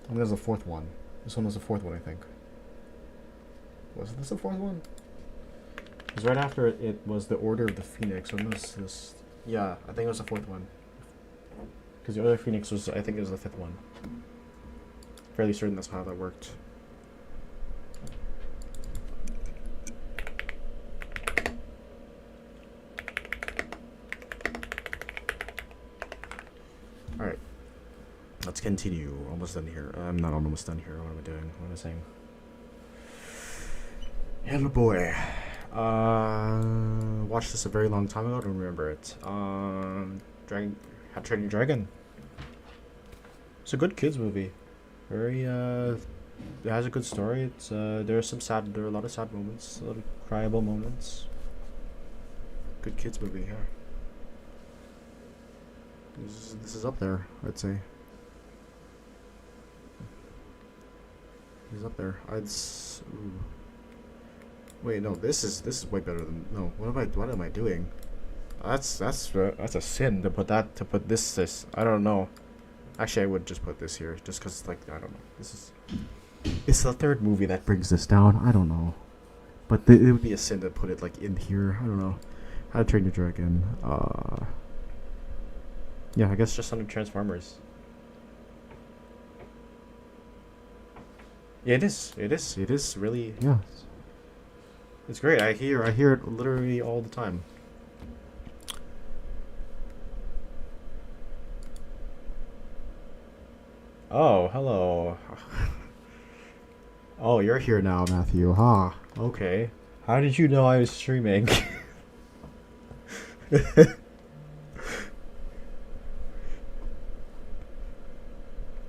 think that was the fourth one. This one was the fourth one, I think. Was this the fourth one? Because right after it was the Order of the Phoenix. When was this? Yeah, I think it was the fourth one. Because the Order of the Phoenix was, I think it was the fifth one. Fairly certain that's how that worked. Alright. Let's continue. Almost done here. I'm not almost done here. What am I doing? What am I saying? Hello, boy. Watched this a very long time ago. Don't remember it. How to Train Your Dragon. It's a good kids movie. Very it has a good story. It's there are a lot of sad moments, a lot of cryable moments. Good kids movie, yeah. This is up there, I'd say. He's up there. Wait, no. This is way better than no. What am I doing? That's a sin to put this. I don't know. Actually, I would just put this here, just because like I don't know. It's the third movie that brings this down. I don't know, but it would be a sin to put it like in here. I don't know. How to Train Your Dragon. Yeah, I guess just under Transformers. Yeah, it is really, yeah. It's great. I hear it literally all the time. Oh, hello. Oh, you're here now, Matthew. Huh. Okay. How did you know I was streaming?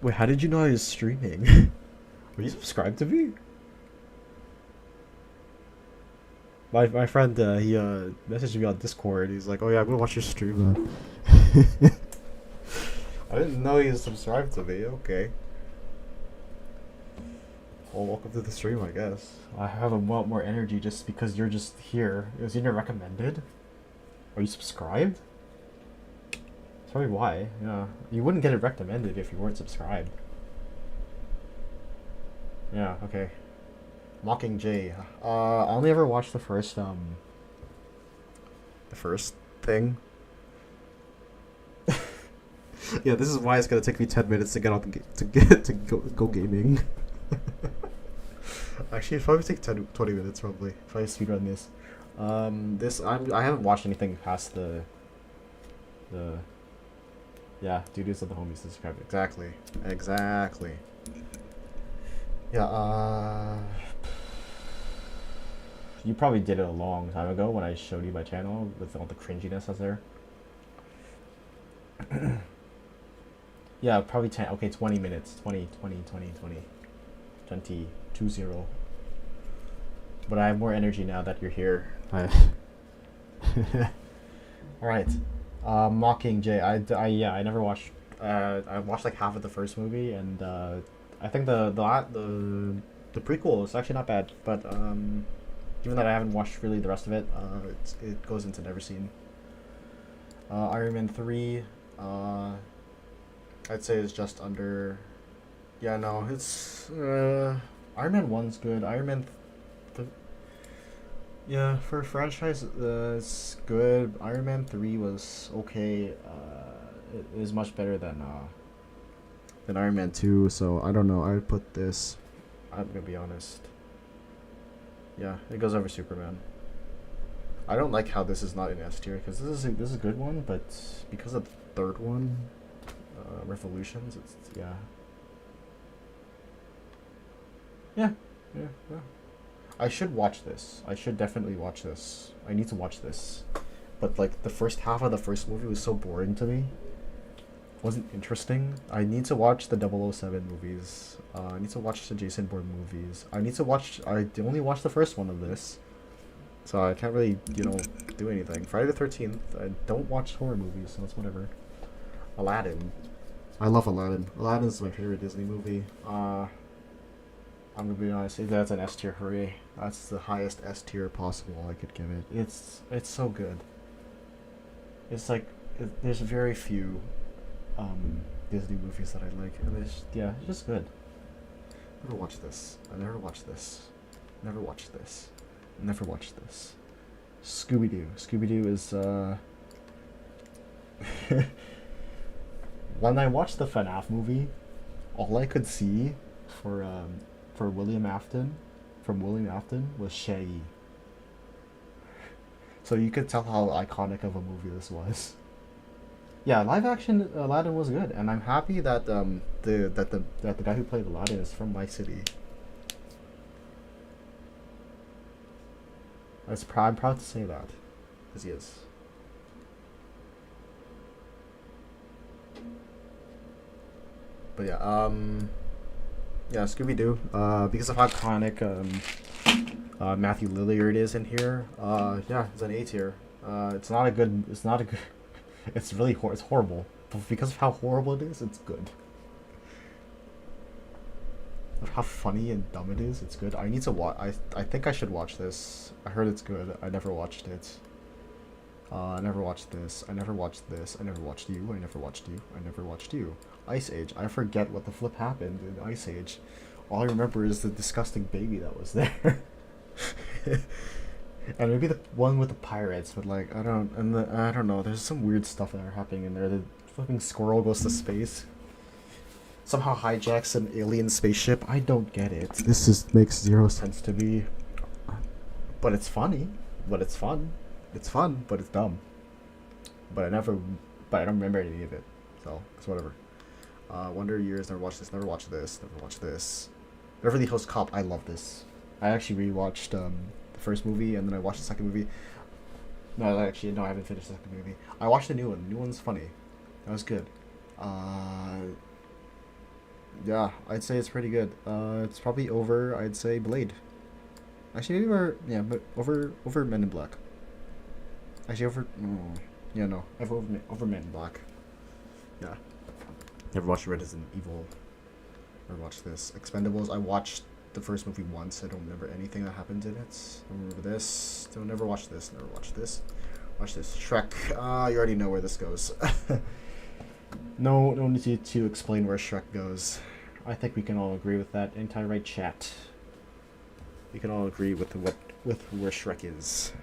Wait, how did you know I was streaming? Were you subscribed to me? My friend, he messaged me on Discord. He's like, "Oh yeah, I'm gonna watch your stream." I didn't know he was subscribed to me. Okay. Well, welcome to the stream, I guess. I have a lot more energy just because you're just here. Is it recommended? Are you subscribed? Sorry, why? Yeah, you wouldn't get it recommended if you weren't subscribed. Yeah. Okay. Mockingjay. I only ever watched the first thing. Yeah, this is why it's gonna take me 10 minutes to get on to go gaming. Actually, it'd probably take 20 minutes probably if I speedrun this. I haven't watched anything past the yeah, duties of the homies to describe it. Exactly. Yeah, you probably did it a long time ago when I showed you my channel with all the cringiness that's there. Yeah, probably 10. Okay, 20 minutes. 20, 20, 20, 20. 20, 20. But I have more energy now that you're here. Alright. Mockingjay. I never watched. I watched like half of the first movie, and I think the prequel is actually not bad. But given that I haven't watched really the rest of it, it goes into never seen. Iron Man 3. I'd say it's just under. Yeah, no, it's Iron Man 1's good. Iron Man. Yeah, for a franchise, it's good. Iron Man 3 was okay. It is much better than Iron Man 2. So I don't know. I'd put this. I'm gonna be honest. Yeah, it goes over Superman. I don't like how this is not in S tier because this is a good one, but because of the third one, Revolutions, it's yeah. Yeah. I should watch this. I should definitely watch this. I need to watch this. But like the first half of the first movie was so boring to me. Wasn't interesting. I need to watch the 007 movies. I need to watch the Jason Bourne movies. I only watched the first one of this. So I can't really, do anything. Friday the 13th, I don't watch horror movies, so it's whatever. Aladdin. I love Aladdin. Aladdin is my favorite Disney movie. I'm gonna be honest, that's an S tier. Hooray! That's the highest S tier possible I could give it. It's so good. It's like there's very few Disney movies that I like, and it's just good. Never watched this. I never watched this. Never watched this. Never watched this. Scooby-Doo. Scooby-Doo is when I watched the FNAF movie, all I could see for William Afton, from William Afton, was Shaggy. So you could tell how iconic of a movie this was. Yeah, live action Aladdin was good, and I'm happy that the guy who played Aladdin is from my city. I'm proud to say that, because he is. But yeah, Scooby-Doo. Because of how iconic Matthew Lillard is in here. Yeah, it's an A tier. It's not a good. It's really it's horrible. But because of how horrible it is, it's good. Of how funny and dumb it is, it's good. I need to watch. I think I should watch this. I heard it's good. I never watched it. I never watched this. I never watched this. I never watched you. I never watched you. I never watched you. Ice Age. I forget what the flip happened in Ice Age. All I remember is the disgusting baby that was there. And maybe the one with the pirates, but like I don't know. There's some weird stuff that are happening in there. The fucking squirrel goes to space. Somehow hijacks an alien spaceship. I don't get it. Makes zero sense to me. But it's funny. But it's fun. It's fun, but it's dumb. But I don't remember any of it. So it's whatever. Wonder Years. Never watched this. Never watched this. Never watched this. Beverly Hills Cop. I love this. I actually rewatched the first movie, and then I watched the second movie. No, I haven't finished the second movie. I watched the new one. The new one's funny. That was good. Yeah, I'd say it's pretty good. It's probably over, I'd say, Blade. Actually, maybe but over Men in Black. Actually, over Men in Black. Yeah. Never watched Resident Evil. Never watched this. Expendables. I watched the first movie once. I don't remember anything that happened in it. Don't remember this. Never watched this. Never watched this. Watch this. Shrek. You already know where this goes. No need to explain where Shrek goes. I think we can all agree with that. Anti-right chat. We can all agree with where Shrek is.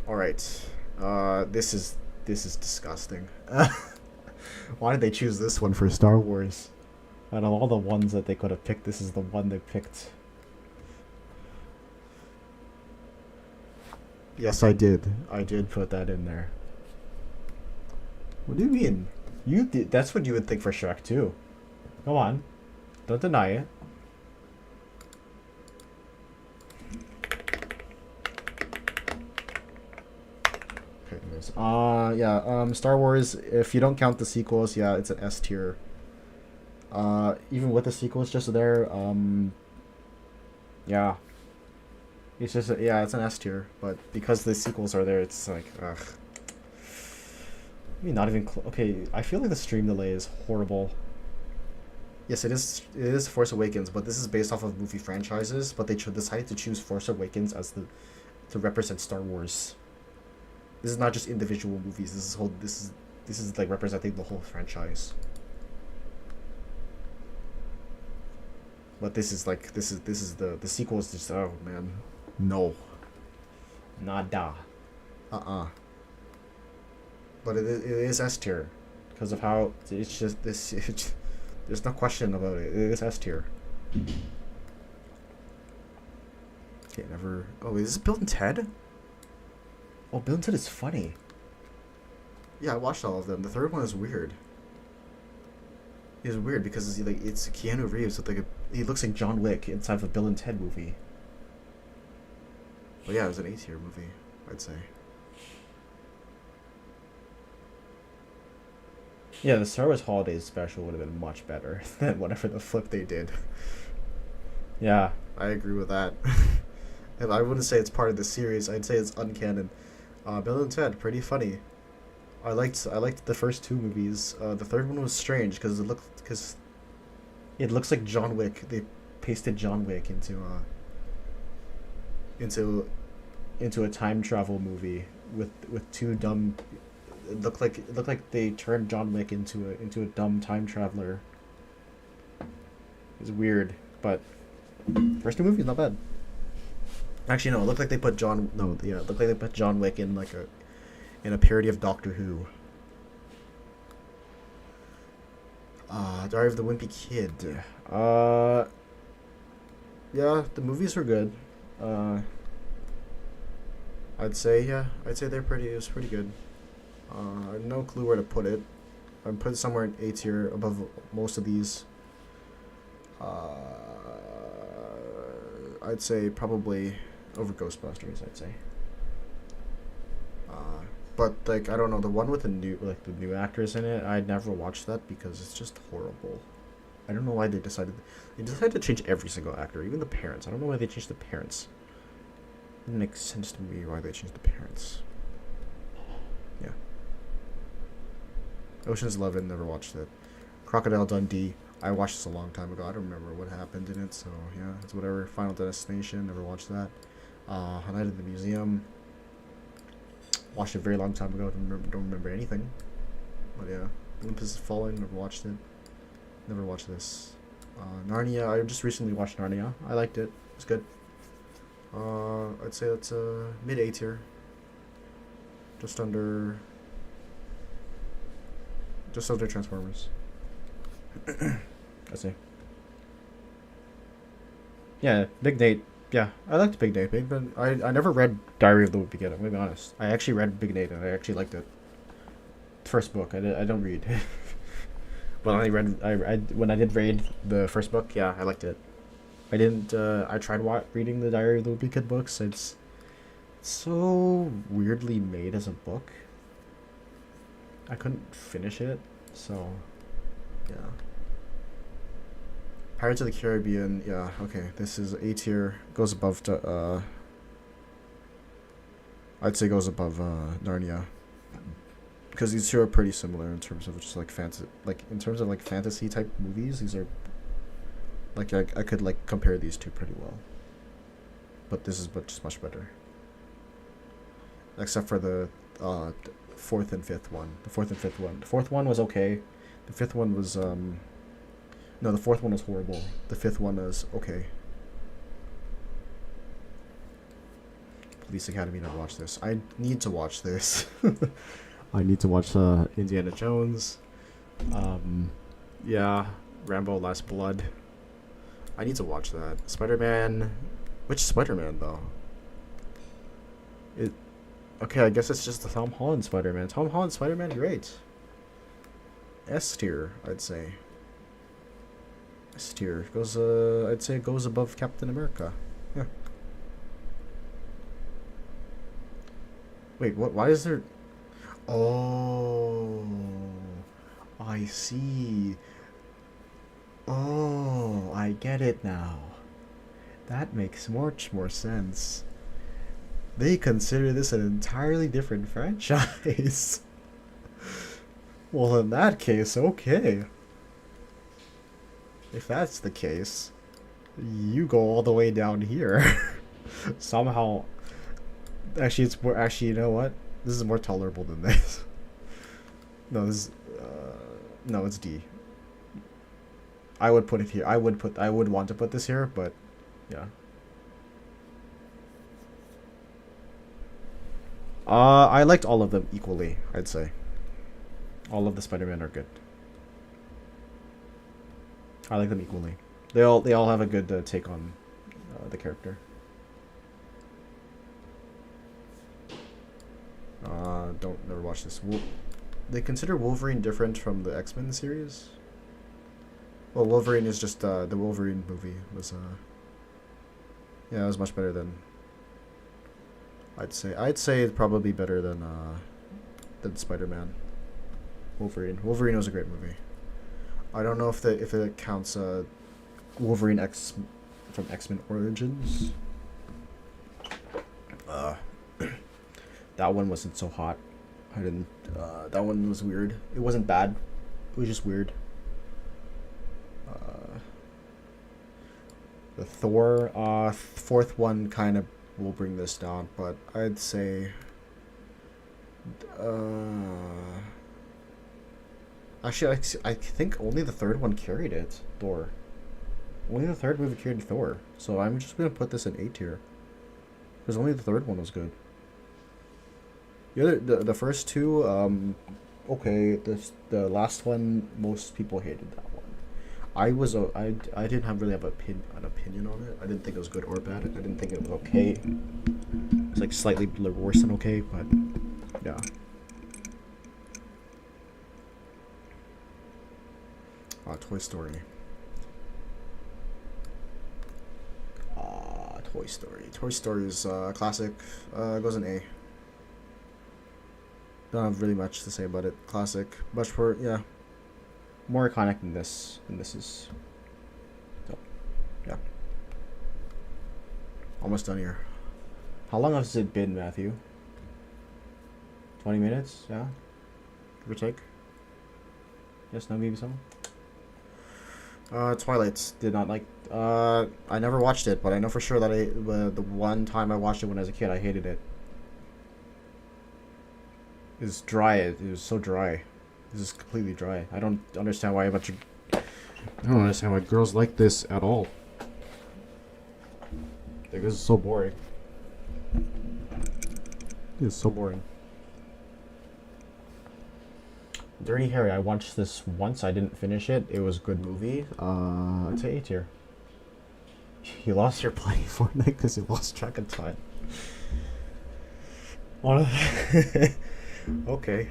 All right. This is disgusting. Why did they choose this one for Star Wars? Out of all the ones that they could have picked, this is the one they picked. Yes, I did. I did put that in there. What do you mean? You did. That's what you would think for Shrek too. Come on, don't deny it. Okay, anyways. Yeah. Star Wars. If you don't count the sequels, yeah, it's an S tier. Even with the sequels just there, yeah, it's just yeah, it's an S tier. But because the sequels are there, it's like ugh. I mean, not even okay. I feel like the stream delay is horrible. Yes, it is. It is Force Awakens, but this is based off of movie franchises. But they decided to choose Force Awakens as the to represent Star Wars. This is not just individual movies. This is like representing the whole franchise. But this is the sequel is just oh man, no, nada, But it is S tier, because of how it's just this. There's no question about it. It is S tier. Okay, never. Oh, is this Bill and Ted? Oh, Bill and Ted is funny. Yeah, I watched all of them. The third one is weird. It's weird because it's Keanu Reeves with he looks like John Wick inside of a Bill and Ted movie. But yeah, it was an A-tier movie, I'd say. Yeah, the Star Wars Holidays special would have been much better than whatever the flip they did. Yeah, I agree with that. And I wouldn't say it's part of the series. I'd say it's uncanon. Bill and Ted, pretty funny. I liked the first two movies. The third one was strange because it looks like John Wick. They pasted John Wick into a time travel movie with two dumb. It looked like they turned John Wick into a dumb time traveler. It's weird, but first two movies not bad. Actually, no. It looked like they put it looked like they put John Wick in in a parody of Doctor Who. Diary of the Wimpy Kid. Yeah, the movies were good. I'd say it was pretty good. I have no clue where to put it. I'd put it somewhere in A tier above most of these. I'd say probably over Ghostbusters, I'd say. But like I don't know, the one with the new actors in it, I'd never watched that because it's just horrible. I don't know why they decided to change every single actor, even the parents. I don't know why they changed the parents. It didn't make sense to me why they changed the parents. Yeah. Ocean's 11, never watched it. Crocodile Dundee, I watched this a long time ago. I don't remember what happened in it, so yeah, it's whatever. Final Destination, never watched that. Night at the Museum, watched it a very long time ago. Don't remember anything. But yeah, Olympus Has Fallen, never watched it. Never watched this. Narnia, I just recently watched Narnia. I liked it. It's good. I'd say that's a mid A tier. Just under Transformers. I see. Yeah, Big Nate. Yeah, I liked Big Nate. But I never read Diary of the Wimpy Kid. I'm gonna be honest. I actually read Big Nate and I actually liked it. First book. I don't read. But when I did read the first book, yeah, I liked it. I didn't. I tried reading the Diary of the Wimpy Kid books. It's so weirdly made as a book. I couldn't finish it, so yeah. Pirates of the Caribbean, yeah, okay. This is A tier. Goes above I'd say goes above Narnia. Because these two are pretty similar in terms of just like fantasy type movies. These are like I could like compare these two pretty well. But this is just much better. Except for the fourth and fifth one. The fourth one was okay. The fifth one was no, the fourth one was horrible. The fifth one was okay. Police Academy, never watched this. I need to watch this. I need to watch Indiana Jones. Yeah, Rambo Last Blood. I need to watch that. Spider-Man. Which Spider-Man though? Okay, I guess it's just the Tom Holland Spider-Man. Tom Holland Spider-Man, great. S tier, I'd say. S tier goes. I'd say it goes above Captain America. Yeah. Wait, what? Why is there? Oh, I see. Oh, I get it now. That makes much more sense. They consider this an entirely different franchise. Well, in that case, okay. If that's the case, you go all the way down here. Somehow, actually, it's more. Actually, you know what? This is more tolerable than this. No, this. No, it's D. I would put it here. I would want to put this here, but yeah. I liked all of them equally, I'd say. All of the Spider-Man are good. I like them equally. They all have a good take on the character. Don't never watch this. They consider Wolverine different from the X-Men series? Well, Wolverine is just the Wolverine movie was yeah, it was much better than I'd say it's probably better than Spider-Man. Wolverine was a great movie. I don't know if it counts Wolverine X from X-Men Origins. That one wasn't so hot. I didn't. That one was weird. It wasn't bad. It was just weird. The Thor fourth one kind of will bring this down, but I'd say. Actually, I think only the third one carried it. Thor. Only the third movie carried Thor, so I'm just gonna put this in A tier. Because only the third one was good. The first two, okay. The last one, most people hated that one. I didn't have really have an opinion on it. I didn't think it was good or bad. I didn't think it was okay. It's like slightly worse than okay, but yeah. Toy Story. Toy Story. Toy Story is classic. Goes an A. Don't have really much to say about it. Classic. Much more, yeah. More iconic than this. And this is. So, yeah. Almost done here. How long has it been, Matthew? 20 minutes? Yeah? Give or take? Yes, no, maybe something? Twilight. Did not like. I never watched it, but I know for sure that the one time I watched it when I was a kid, I hated it. It's dry. It was so dry. This is completely dry. I don't understand why I don't understand why girls like this at all. Like, this is so boring. It's so boring. Dirty Harry. I watched this once. I didn't finish it. It was a good movie. I'd say A tier. You lost your playing Fortnite because you lost track of time. Okay.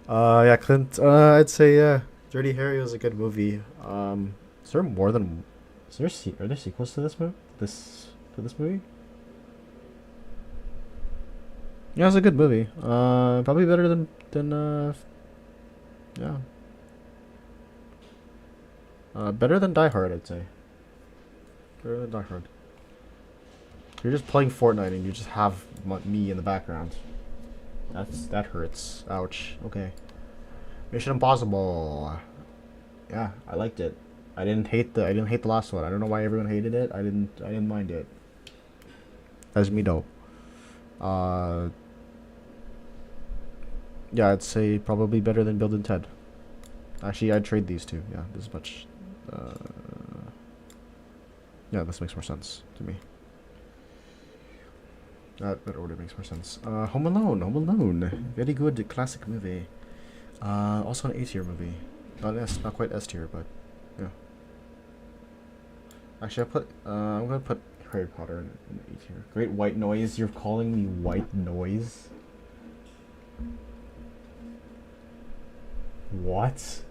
Yeah, Clint. I'd say yeah. Dirty Harry was a good movie. Is there more than? Are there sequels to this movie? This movie? Yeah, it's a good movie. Probably better than yeah. Better than Die Hard, I'd say. Better than Die Hard. You're just playing Fortnite and you just have me in the background. That hurts. Ouch. Okay. Mission Impossible. Yeah, I liked it. I didn't hate the last one. I don't know why everyone hated it. I didn't mind it. That's me though. Yeah, I'd say probably better than Bill and Ted. Actually, I'd trade these two. Yeah, this is much. Yeah, this makes more sense to me. That order makes more sense. Home Alone. Very good classic movie. Also an A tier movie. Not quite S tier, but yeah. Actually, I'm gonna put Harry Potter in A tier. Great White Noise. You're calling me white noise? What?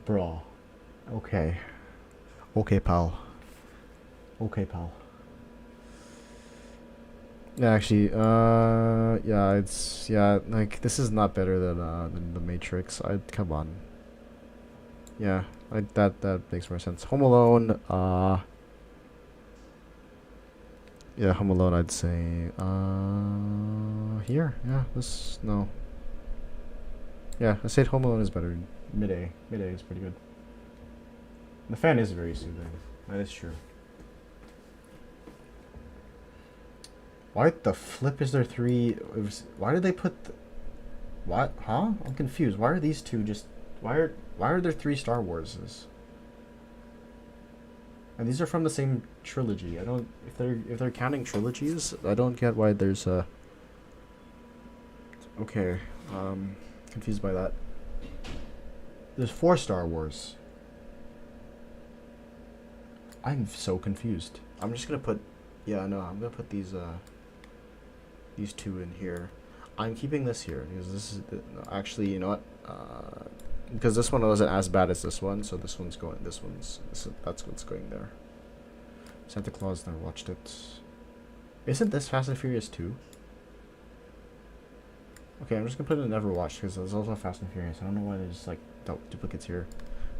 Bro. Okay. Okay, pal. Okay, pal. Yeah, actually, yeah, it's like this is not better than The Matrix. Come on. Yeah, that makes more sense. Home Alone, yeah, Home Alone. I'd say, here, yeah, this no. Yeah, I said Home Alone is better. Mid A is pretty good. The fan is very soothing. That is true. Why the flip is there three? Why did they put? What? Huh? I'm confused. Why are these two just? Why are there three Star Warses? And these are from the same trilogy. I don't. If they're counting trilogies, I don't get why there's a. Okay. Confused by that. There's 4 Star Wars. I'm so confused. I'm just gonna put. Yeah, no, I'm gonna put these 2 in here. I'm keeping this here because this is actually, you know what? Because this one wasn't as bad as this one, so this one's going. That's what's going there. Santa Claus never watched it. Isn't this Fast and Furious 2? Okay, I'm just gonna put it in never watched because there's also Fast and Furious. I don't know why there's like duplicates here.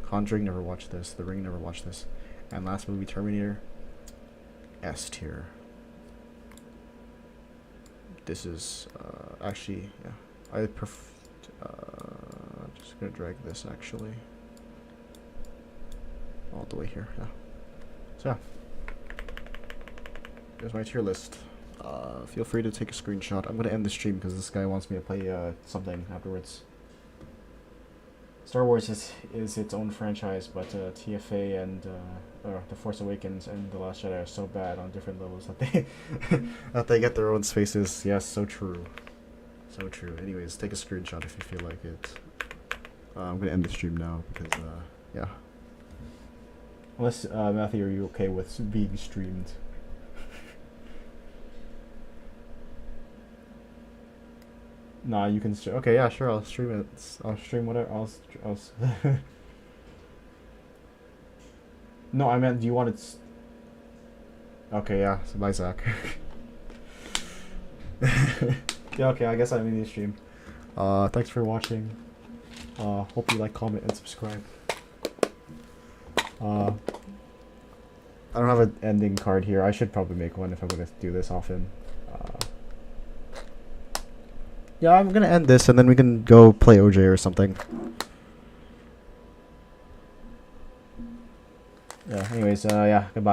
Conjuring never watched this. The Ring never watched this. And last movie Terminator. S tier. This is actually, yeah, I'm just gonna drag this actually all the way here. Yeah. So yeah, there's my tier list. Feel free to take a screenshot. I'm gonna end the stream because this guy wants me to play something afterwards. Star Wars is its own franchise, but TFA and The Force Awakens and The Last Jedi are so bad on different levels that they that they get their own spaces. Yes, so true. So true. Anyways, take a screenshot if you feel like it. I'm gonna end the stream now because yeah. Unless Matthew, are you okay with being streamed? Nah, you can stream. Okay, yeah, sure. I'll stream it. I'll stream whatever. No, I meant, do you want it? Okay, yeah. So bye, Zach. Yeah, okay. I guess I'm in the stream. Thanks for watching. Hope you like, comment, and subscribe. I don't have an ending card here. I should probably make one if I'm gonna do this often. Yeah, I'm gonna end this and then we can go play OJ or something. Yeah, anyways, yeah, goodbye.